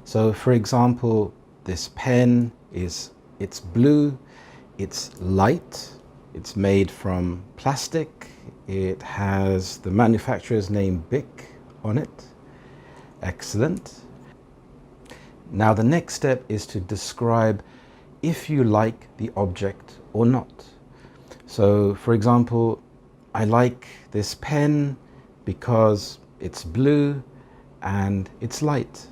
So, for example, this pen it's blue, it's light, it's made from plastic, it has the manufacturer's name BIC on it. Excellent. Now the next step is to describe if you like the object or not. So for example, I like this pen because it's blue and it's light.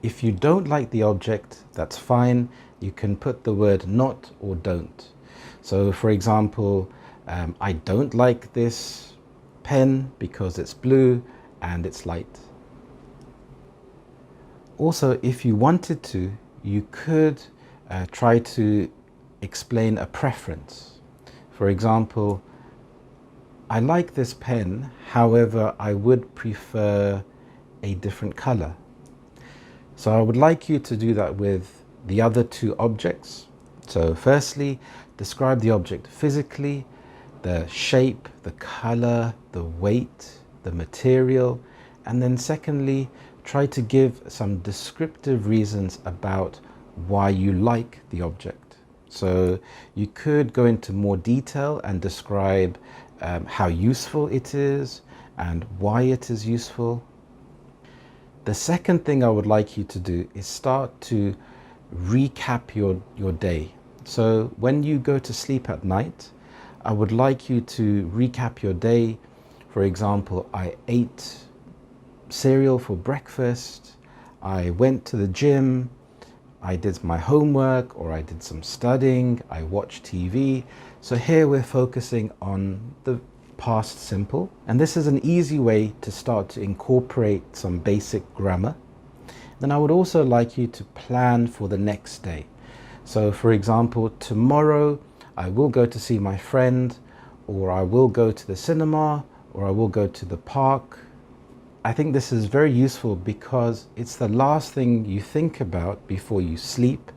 If you don't like the object, that's fine. You can put the word not or don't. So for example, I don't like this pen because it's blue and it's light. Also, if you wanted to, you could try to explain a preference. For example, I like this pen, however, I would prefer a different color. So I would like you to do that with the other 2 objects. So firstly, describe the object physically, the shape, the color, the weight, the material, and then secondly, try to give some descriptive reasons about why you like the object. So you could go into more detail and describe how useful it is and why it is useful. The second thing I would like you to do is start to recap your day. So when you go to sleep at night, I would like you to recap your day. For example, I ate cereal for breakfast, I went to the gym, I did my homework, or I did some studying, I watched TV. So here we're focusing on the past simple, and this is an easy way to start to incorporate some basic grammar. Then I would also like you to plan for the next day. So for example, tomorrow I will go to see my friend, or I will go to the cinema, or I will go to the park. I think this is very useful because it's the last thing you think about before you sleep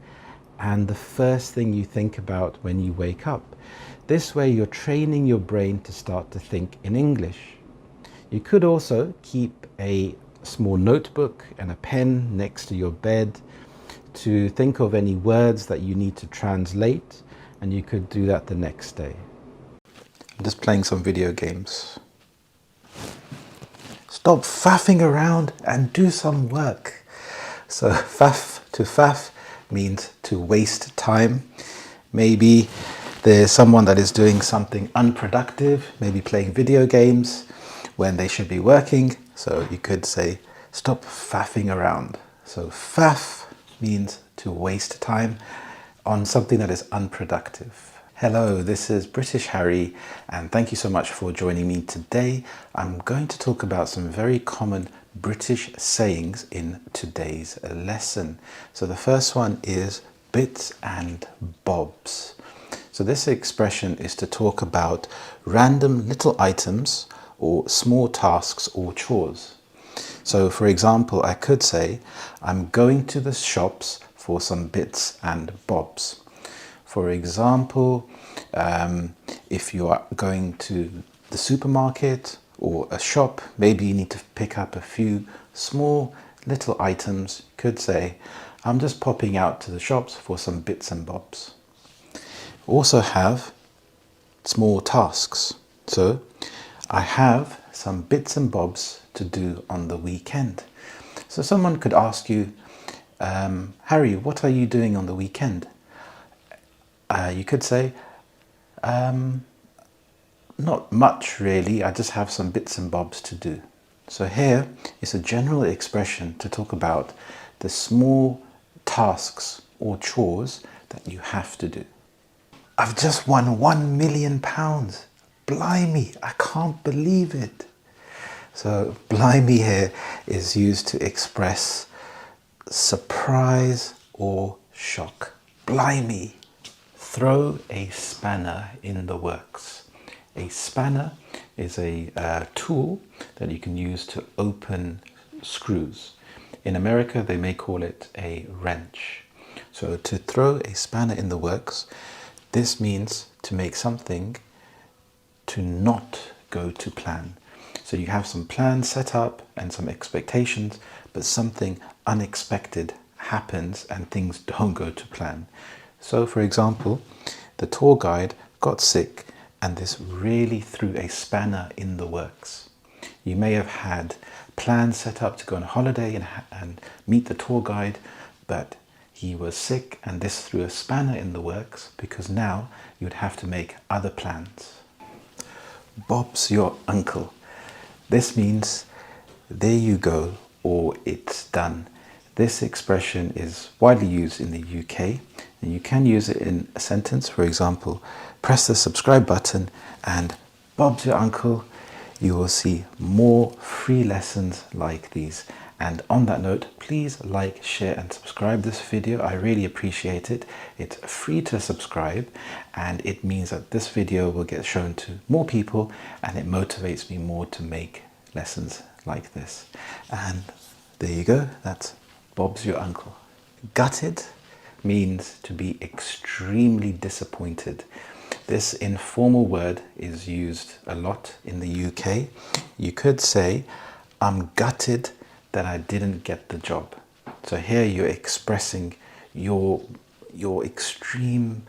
and the first thing you think about when you wake up. This way you're training your brain to start to think in English. You could also keep a small notebook and a pen next to your bed to think of any words that you need to translate, and you could do that the next day. I'm just playing some video games. Stop faffing around and do some work. So to faff means to waste time. Maybe there's someone that is doing something unproductive, maybe playing video games when they should be working. So you could say, stop faffing around. So faff means to waste time on something that is unproductive. Hello, this is British Harry, and thank you so much for joining me today. I'm going to talk about some very common British sayings in today's lesson. So the first one is bits and bobs. So this expression is to talk about random little items or small tasks or chores. So for example, I could say, I'm going to the shops for some bits and bobs. For example, if you are going to the supermarket or a shop, maybe you need to pick up a few small little items. You could say, I'm just popping out to the shops for some bits and bobs. Also have small tasks. So I have some bits and bobs to do on the weekend. So someone could ask you, Harry, what are you doing on the weekend? You could say, not much really, I just have some bits and bobs to do. So here is a general expression to talk about the small tasks or chores that you have to do. I've just won £1 million. Blimey, I can't believe it. So blimey here is used to express surprise or shock. Blimey. Throw a spanner in the works. A spanner is a tool that you can use to open screws. In America, they may call it a wrench. So to throw a spanner in the works, this means to make something to not go to plan. So you have some plans set up and some expectations, but something unexpected happens and things don't go to plan. So for example, the tour guide got sick and this really threw a spanner in the works. You may have had plans set up to go on holiday and meet the tour guide, but he was sick and this threw a spanner in the works because now you'd have to make other plans. Bob's your uncle. This means there you go or it's done. This expression is widely used in the UK and you can use it in a sentence. For example, press the subscribe button and Bob's your uncle. You will see more free lessons like these. And on that note, please like, share and subscribe this video. I really appreciate it. It's free to subscribe and it means that this video will get shown to more people and it motivates me more to make lessons like this. And there you go. That's Bob's your uncle. Gutted means to be extremely disappointed. This informal word is used a lot in the UK. You could say, I'm gutted that I didn't get the job. So here you're expressing your extreme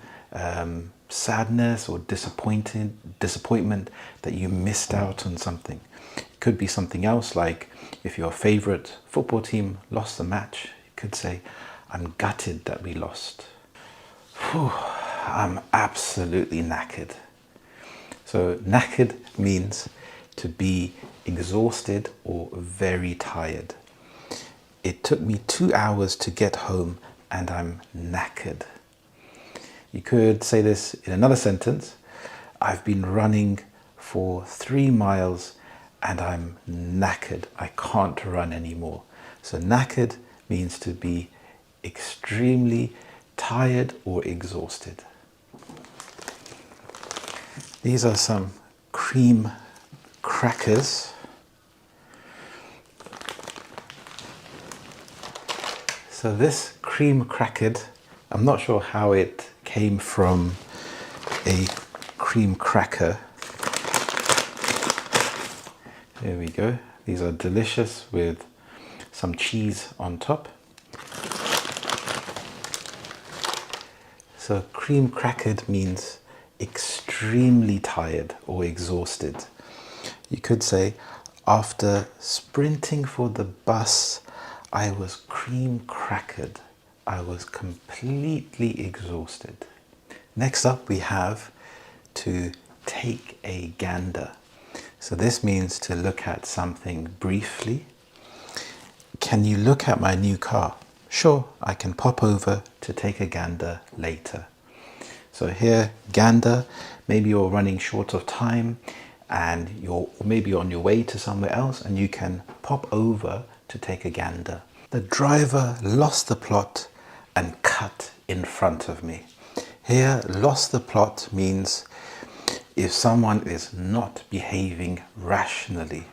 sadness or disappointment that you missed out on something. It could be something else, like if your favorite football team lost the match, you could say, I'm gutted that we lost. Whew, I'm absolutely knackered. So knackered means to be exhausted or very tired. It took me 2 hours to get home and I'm knackered. You could say this in another sentence. I've been running for 3 miles and I'm knackered. I can't run anymore. So knackered means to be extremely tired or exhausted. These are some cream crackers. So this cream crackered, I'm not sure how it came from a cream cracker. There we go. These are delicious with some cheese on top. So cream crackered means extremely extremely tired or exhausted. You could say, after sprinting for the bus, I was cream crackered. I was completely exhausted. Next up, we have to take a gander. So this means to look at something briefly. Can you look at my new car? Sure, I can pop over to take a gander later. So here, gander, maybe you're running short of time and you're maybe on your way to somewhere else and you can pop over to take a gander. The driver lost the plot and cut in front of me. Here, lost the plot means if someone is not behaving rationally.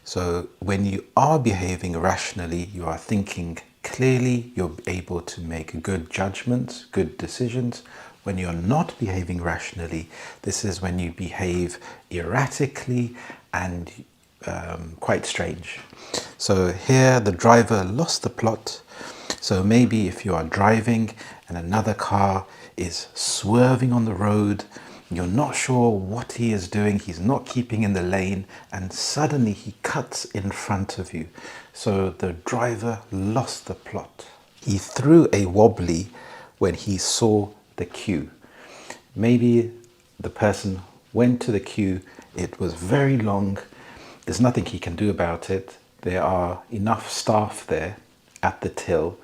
So when you are behaving rationally, you are thinking clearly, you're able to make good judgments, good decisions. When you're not behaving rationally, this is when you behave erratically and quite strange. So here the driver lost the plot. So maybe if you are driving and another car is swerving on the road, you're not sure what he is doing, he's not keeping in the lane, and suddenly he cuts in front of you. So the driver lost the plot. He threw a wobbly when he saw the queue. Maybe the person went to the queue, it was very long, there's nothing he can do about it. There are enough staff there at the till,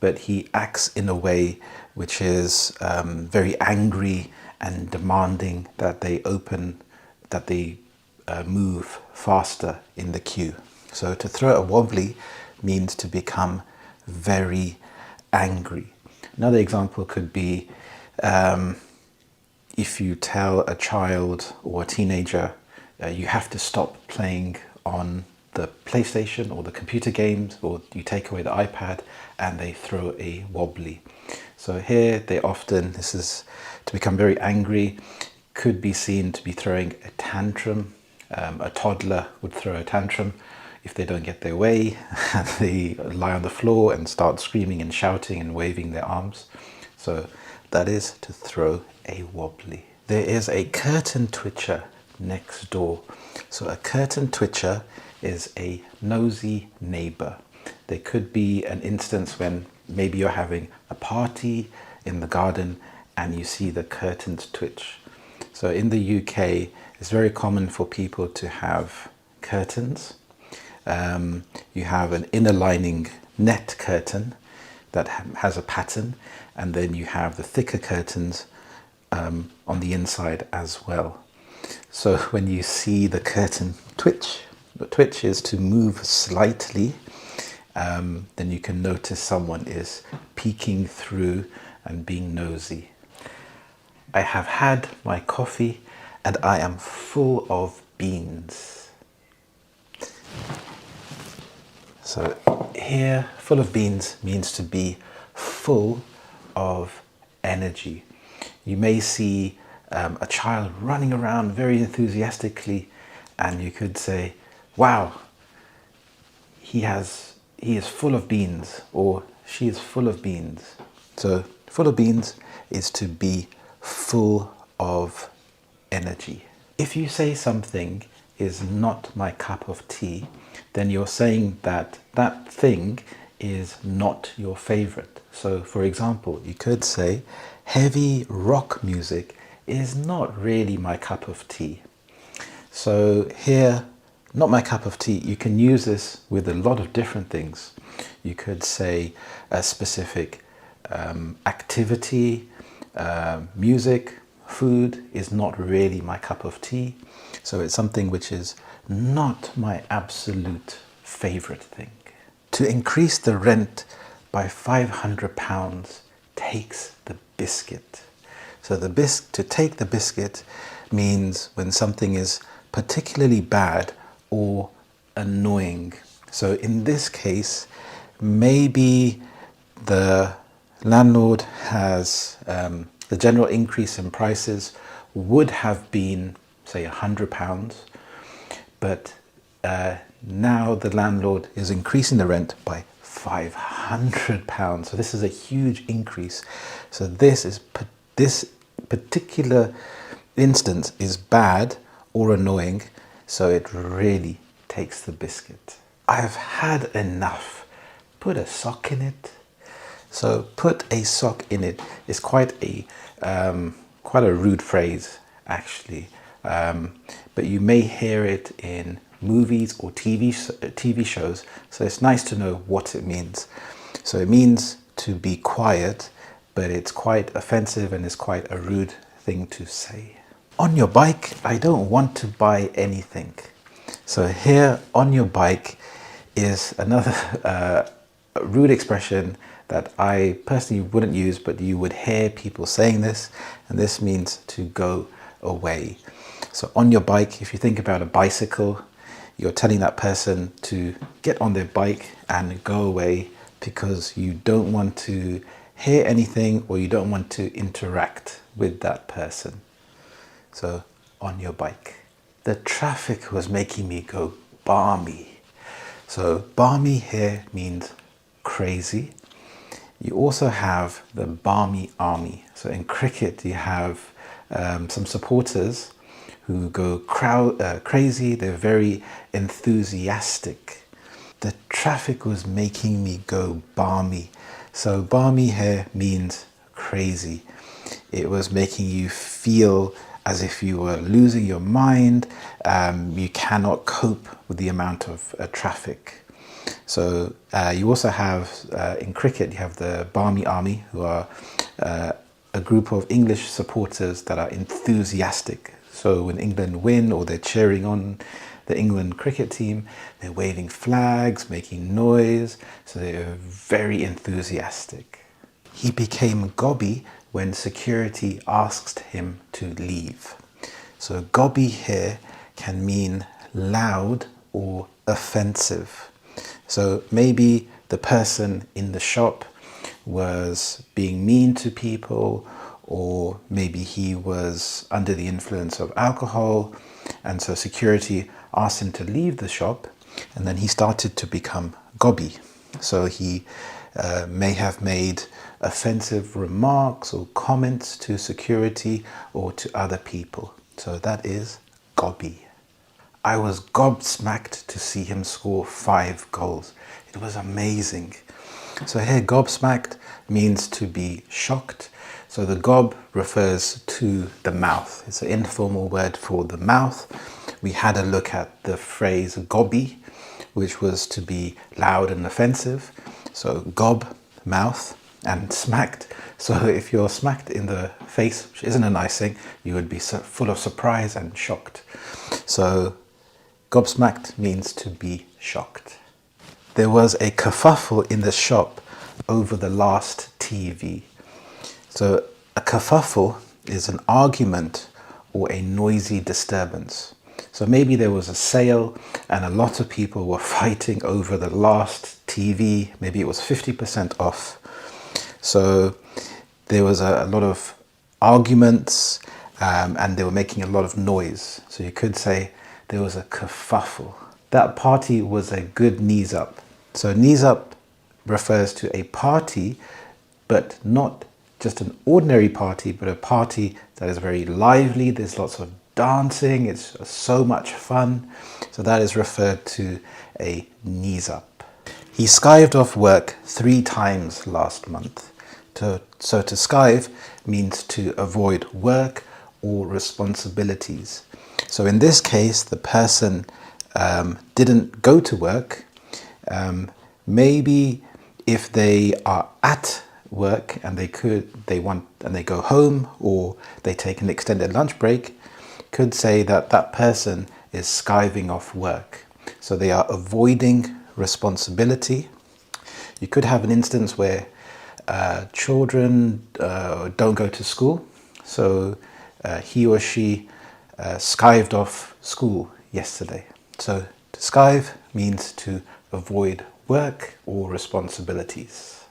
but he acts in a way which is very angry and demanding that they move faster in the queue. So to throw a wobbly means to become very angry. Another example could be if you tell a child or a teenager you have to stop playing on the PlayStation or the computer games, or you take away the iPad and they throw a wobbly. So here this is to become very angry, could be seen to be throwing a tantrum. A toddler would throw a tantrum if they don't get their way. They lie on the floor and start screaming and shouting and waving their arms. So that is to throw a wobbly. There is a curtain twitcher next door. So a curtain twitcher is a nosy neighbor. There could be an instance when maybe you're having a party in the garden and you see the curtains twitch. So in the UK, it's very common for people to have curtains. You have an inner lining net curtain that has a pattern, and then you have the thicker curtains on the inside as well. So when you see the curtain twitch, the twitch is to move slightly, then you can notice someone is peeking through and being nosy. I have had my coffee and I am full of beans. So here, full of beans means to be full of energy. You may see a child running around very enthusiastically and you could say, wow, he is full of beans, or she is full of beans. So full of beans is to be full of energy. If you say something is not my cup of tea, then you're saying that that thing is not your favorite. So for example, you could say heavy rock music is not really my cup of tea. So here, not my cup of tea, you can use this with a lot of different things. You could say a specific activity, music, food is not really my cup of tea. So it's something which is not my absolute favorite thing. To increase the rent by £500 takes the biscuit. So to take the biscuit means when something is particularly bad or annoying. So in this case, maybe the landlord has the general increase in prices would have been, say, £100, but now the landlord is increasing the rent by £500. So this is a huge increase. So this particular instance is bad or annoying, so it really takes the biscuit. I've had enough. Put a sock in it. So put a sock in it is quite a rude phrase, actually. But you may hear it in movies or TV shows, so it's nice to know what it means. So it means to be quiet, but it's quite offensive and it's quite a rude thing to say. On your bike, I don't want to buy anything. So here, on your bike, is another rude expression that I personally wouldn't use, but you would hear people saying this, and this means to go away. So on your bike, if you think about a bicycle, you're telling that person to get on their bike and go away because you don't want to hear anything or you don't want to interact with that person. So on your bike. The traffic was making me go balmy. So balmy here means crazy. You also have the balmy army. So in cricket, you have some supporters who go crazy. They're very enthusiastic. The traffic was making me go balmy. So balmy here means crazy. It was making you feel as if you were losing your mind. You cannot cope with the amount of traffic. So you also have, in cricket, you have the Barmy Army, who are a group of English supporters that are enthusiastic. So when England win or they're cheering on the England cricket team, they're waving flags, making noise. So they're very enthusiastic. He became gobby when security asked him to leave. So gobby here can mean loud or offensive. So maybe the person in the shop was being mean to people, or maybe he was under the influence of alcohol, and so security asked him to leave the shop, and then he started to become gobby. So he may have made offensive remarks or comments to security or to other people. So that is gobby. I was gobsmacked to see him score 5 goals. It was amazing. So here, gobsmacked means to be shocked. So the gob refers to the mouth. It's an informal word for the mouth. We had a look at the phrase gobby, which was to be loud and offensive. So gob, mouth, and smacked. So if you're smacked in the face, which isn't a nice thing, you would be full of surprise and shocked. So gobsmacked means to be shocked. There was a kerfuffle in the shop over the last TV. So a kerfuffle is an argument or a noisy disturbance. So maybe there was a sale and a lot of people were fighting over the last TV. Maybe it was 50% off. So there was a lot of arguments and they were making a lot of noise. So you could say there was a kerfuffle. That party was a good knees up. So knees up refers to a party, but not just an ordinary party, but a party that is very lively. There's lots of dancing. It's so much fun. So that is referred to a knees up. He skived off work 3 times last month. So to skive means to avoid work or responsibilities. So in this case, the person didn't go to work. Maybe if they are at work and they go home, or they take an extended lunch break, could say that that person is skiving off work. So they are avoiding responsibility. You could have an instance where children don't go to school. So he or she skived off school yesterday. So to skive means to avoid work or responsibilities.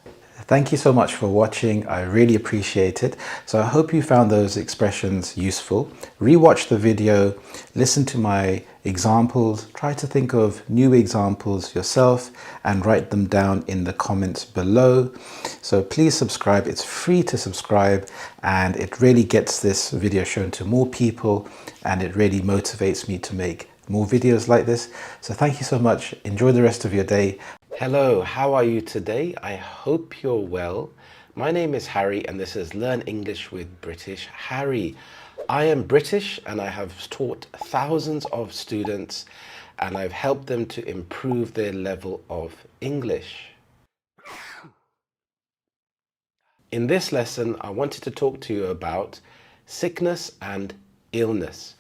Thank you so much for watching. I really appreciate it. So I hope you found those expressions useful. Rewatch the video, listen to my examples, try to think of new examples yourself and write them down in the comments below. So please subscribe. It's free to subscribe and it really gets this video shown to more people and it really motivates me to make more videos like this. So thank you so much. Enjoy the rest of your day. Hello, how are you today? I hope you're well. My name is Harry and this is Learn English with British Harry. I am British and I have taught thousands of students and I've helped them to improve their level of English. In this lesson, I wanted to talk to you about sickness and illness.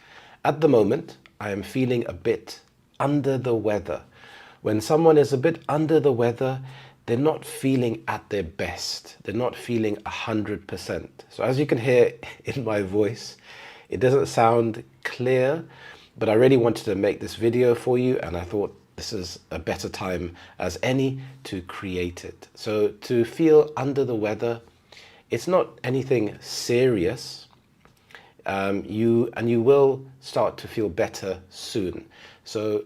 At the moment, I am feeling a bit under the weather. When someone is a bit under the weather, they're not feeling at their best. They're not feeling 100%. So as you can hear in my voice, it doesn't sound clear, but I really wanted to make this video for you and I thought this is a better time as any to create it. So to feel under the weather, it's not anything serious. You will start to feel better soon. So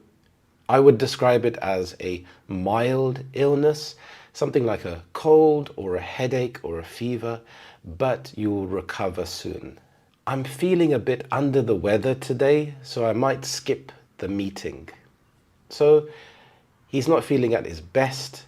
I would describe it as a mild illness, something like a cold or a headache or a fever, but you will recover soon. I'm feeling a bit under the weather today, so I might skip the meeting. So he's not feeling at his best,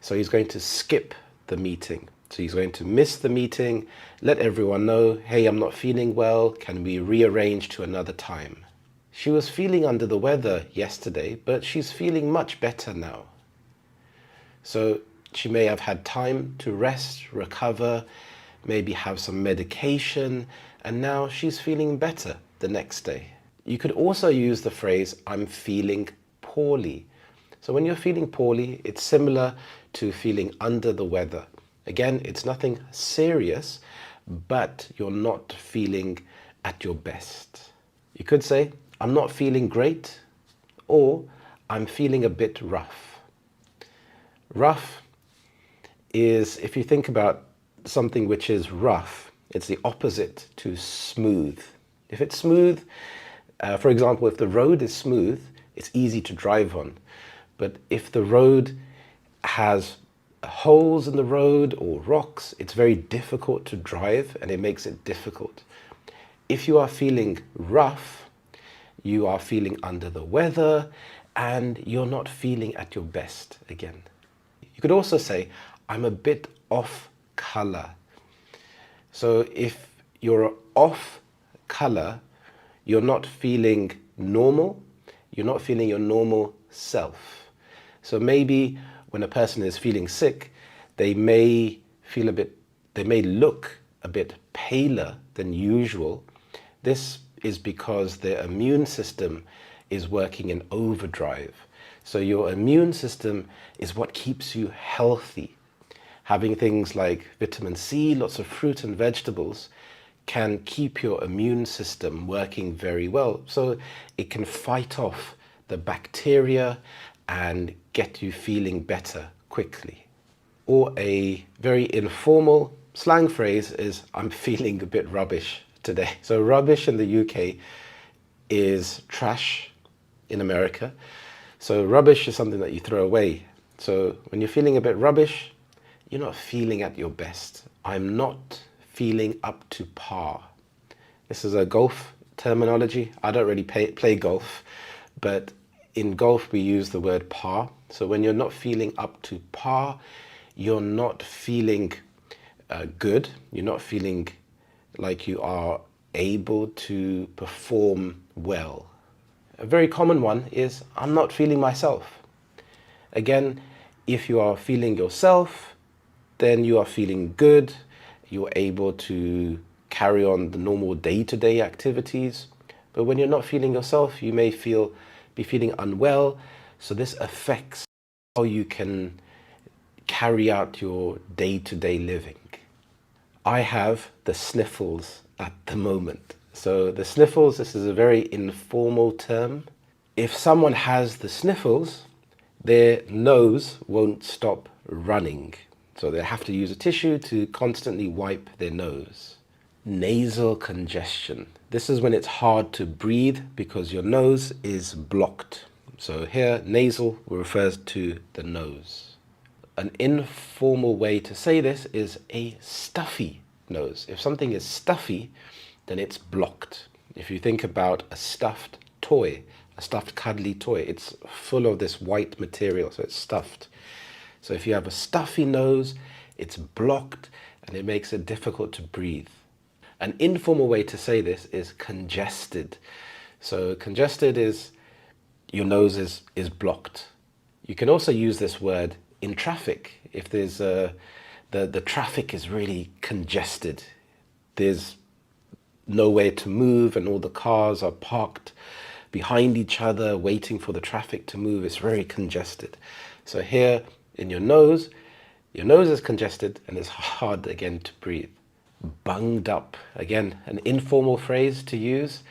so he's going to skip the meeting. So he's going to miss the meeting, let everyone know, hey, I'm not feeling well, can we rearrange to another time? She was feeling under the weather yesterday, but she's feeling much better now. So she may have had time to rest, recover, maybe have some medication, and now she's feeling better the next day. You could also use the phrase, I'm feeling poorly. So when you're feeling poorly, it's similar to feeling under the weather. Again, it's nothing serious, but you're not feeling at your best. You could say, I'm not feeling great, or I'm feeling a bit rough. Rough is, if you think about something which is rough, it's the opposite to smooth. If it's smooth, for example, if the road is smooth, it's easy to drive on. But if the road has holes in the road or rocks, it's very difficult to drive and it makes it difficult. If you are feeling rough, you are feeling under the weather and you're not feeling at your best again. You could also say, I'm a bit off color. So if you're off color, you're not feeling normal, you're not feeling your normal self. So maybe when a person is feeling sick, they may look a bit paler than usual. This is because their immune system is working in overdrive. So your immune system is what keeps you healthy. Having things like vitamin C, lots of fruit and vegetables can keep your immune system working very well. So it can fight off the bacteria and get you feeling better quickly. Or a very informal slang phrase is, I'm feeling a bit rubbish today. So rubbish in the UK is trash in America. So rubbish is something that you throw away. So when you're feeling a bit rubbish, you're not feeling at your best. I'm not feeling up to par. This is a golf terminology. I don't really play golf, but in golf we use the word par. So when you're not feeling up to par, you're not feeling good. You're not feeling like you are able to perform well. A very common one is, I'm not feeling myself. Again, if you are feeling yourself, then you are feeling good. You're able to carry on the normal day-to-day activities. But when you're not feeling yourself, you may be feeling unwell. So this affects how you can carry out your day-to-day living. I have the sniffles at the moment. So the sniffles, this is a very informal term. If someone has the sniffles, their nose won't stop running. So they have to use a tissue to constantly wipe their nose. Nasal congestion. This is when it's hard to breathe because your nose is blocked. So here, nasal refers to the nose. An informal way to say this is a stuffy nose. If something is stuffy, then it's blocked. If you think about a stuffed toy, a stuffed cuddly toy, it's full of this white material, so it's stuffed. So if you have a stuffy nose, it's blocked and it makes it difficult to breathe. An informal way to say this is congested. So congested is your nose is blocked. You can also use this word in traffic. If there's the traffic is really congested, there's nowhere to move and all the cars are parked behind each other waiting for the traffic to move. It's very congested. So here in your nose is congested and it's hard again to breathe. Bunged up, again, an informal phrase to use,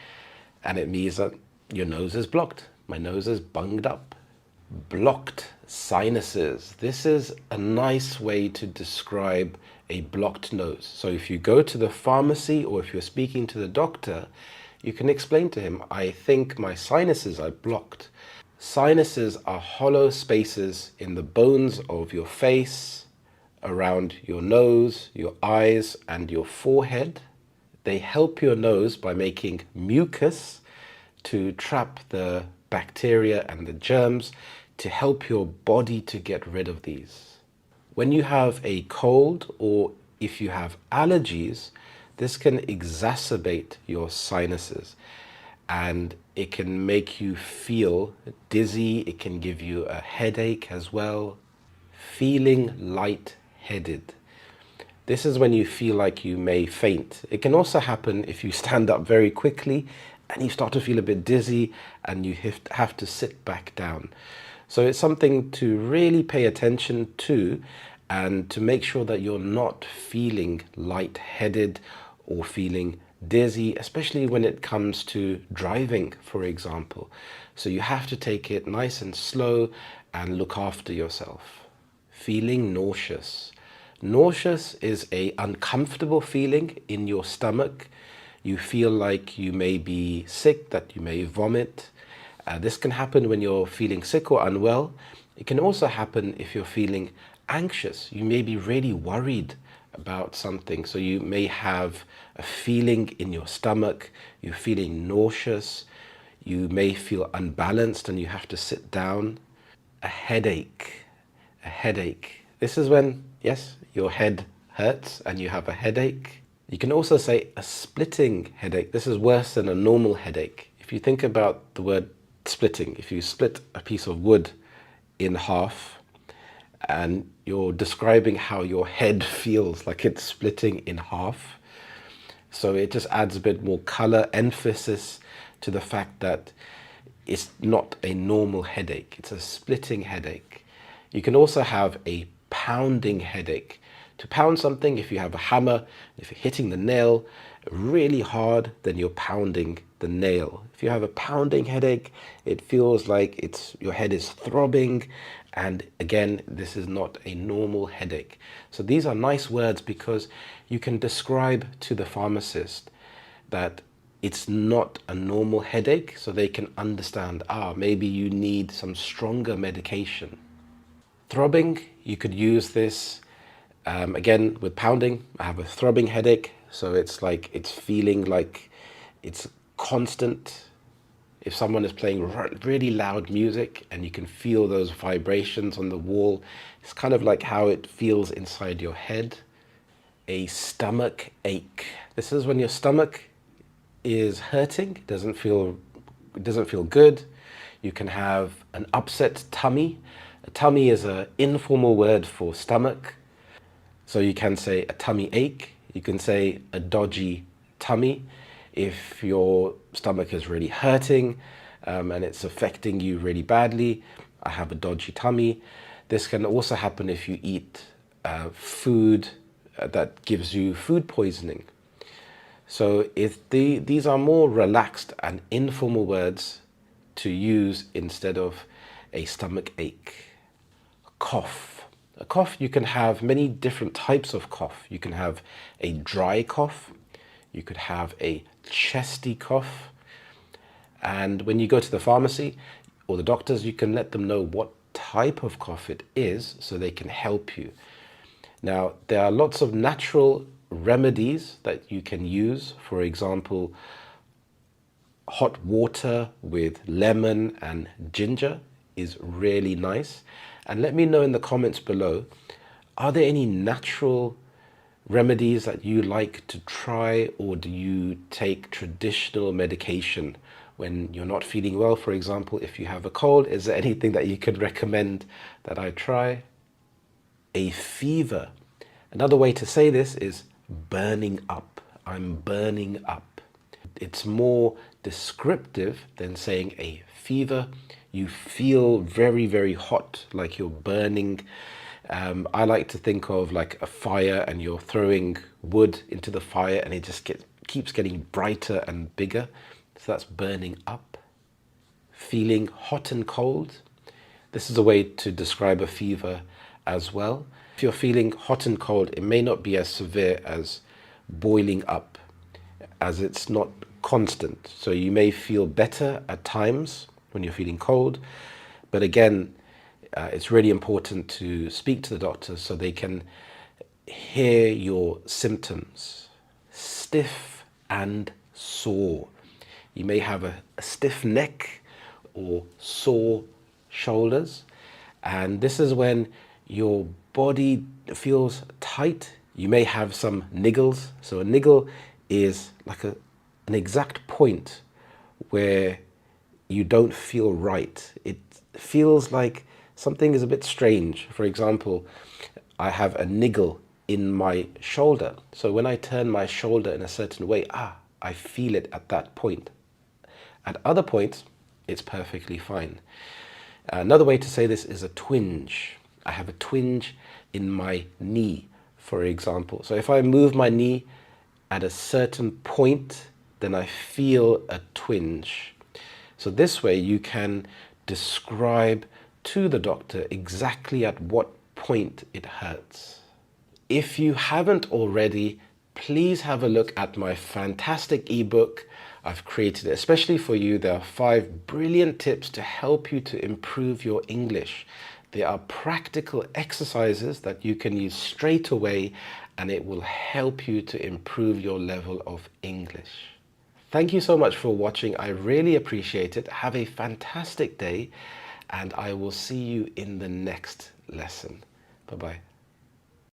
and it means that your nose is blocked. My nose is bunged up. Blocked sinuses. This is a nice way to describe a blocked nose. So if you go to the pharmacy or if you're speaking to the doctor, you can explain to him, I think my sinuses are blocked. Sinuses are hollow spaces in the bones of your face, around your nose, your eyes, and your forehead. They help your nose by making mucus to trap the bacteria and the germs to help your body to get rid of these. When you have a cold or if you have allergies, this can exacerbate your sinuses and it can make you feel dizzy. It can give you a headache as well. Feeling light-headed. This is when you feel like you may faint. It can also happen if you stand up very quickly and you start to feel a bit dizzy and you have to sit back down. So it's something to really pay attention to and to make sure that you're not feeling light-headed or feeling dizzy, especially when it comes to driving, for example. So you have to take it nice and slow and look after yourself. Feeling nauseous. Nauseous is an uncomfortable feeling in your stomach. You feel like you may be sick, that you may vomit. This can happen when you're feeling sick or unwell. It can also happen if you're feeling anxious. You may be really worried about something. So you may have a feeling in your stomach. You're feeling nauseous. You may feel unbalanced and you have to sit down. A headache. A headache. This is when, yes, your head hurts and you have a headache. You can also say a splitting headache. This is worse than a normal headache. If you think about the word splitting, if you split a piece of wood in half and you're describing how your head feels like it's splitting in half. So it just adds a bit more color, emphasis to the fact that it's not a normal headache. It's a splitting headache. You can also have a pounding headache. To pound something, if you have a hammer, if you're hitting the nail really hard, then you're pounding the nail. If you have a pounding headache, it feels like your head is throbbing. And again, this is not a normal headache. So these are nice words because you can describe to the pharmacist that it's not a normal headache, so they can understand, maybe you need some stronger medication. Throbbing, you could use this again with pounding. I have a throbbing headache, so it's like it's feeling like it's constant. If someone is playing really loud music and you can feel those vibrations on the wall, it's kind of like how it feels inside your head. A stomach ache. This is when your stomach is hurting, it doesn't feel good. You can have an upset tummy. A tummy is an informal word for stomach. So you can say a tummy ache. You can say a dodgy tummy if your stomach is really hurting and it's affecting you really badly. I have a dodgy tummy. This can also happen if you eat food that gives you food poisoning. So these are more relaxed and informal words to use instead of a stomach ache. Cough. A cough, you can have many different types of cough. You can have a dry cough, you could have a chesty cough, and when you go to the pharmacy or the doctors, you can let them know what type of cough it is so they can help you. Now, there are lots of natural remedies that you can use. For example, hot water with lemon and ginger is really nice. And let me know in the comments below, are there any natural remedies that you like to try, or do you take traditional medication when you're not feeling well? For example, if you have a cold, is there anything that you could recommend that I try? A fever. Another way to say this is burning up. I'm burning up. It's more descriptive than saying a fever. You feel very, very hot, like you're burning. I like to think of like a fire and you're throwing wood into the fire and it just keeps getting brighter and bigger. So that's burning up. Feeling hot and cold. This is a way to describe a fever as well. If you're feeling hot and cold, it may not be as severe as boiling up, as it's not constant. So you may feel better at times when you're feeling cold, but again, it's really important to speak to the doctor so they can hear your symptoms. Stiff and sore. You may have a stiff neck or sore shoulders, and this is when your body feels tight. You may have some niggles. So a niggle is like an exact point where you don't feel right. It feels like something is a bit strange. For example, I have a niggle in my shoulder. So when I turn my shoulder in a certain way, I feel it at that point. At other points, it's perfectly fine. Another way to say this is a twinge. I have a twinge in my knee, for example. So if I move my knee at a certain point, then I feel a twinge. So this way you can describe to the doctor exactly at what point it hurts. If you haven't already, please have a look at my fantastic ebook I've created, especially for you. There are 5 brilliant tips to help you to improve your English. There are practical exercises that you can use straight away, and it will help you to improve your level of English. Thank you so much for watching. I really appreciate it. Have a fantastic day, and I will see you in the next lesson. Bye-bye.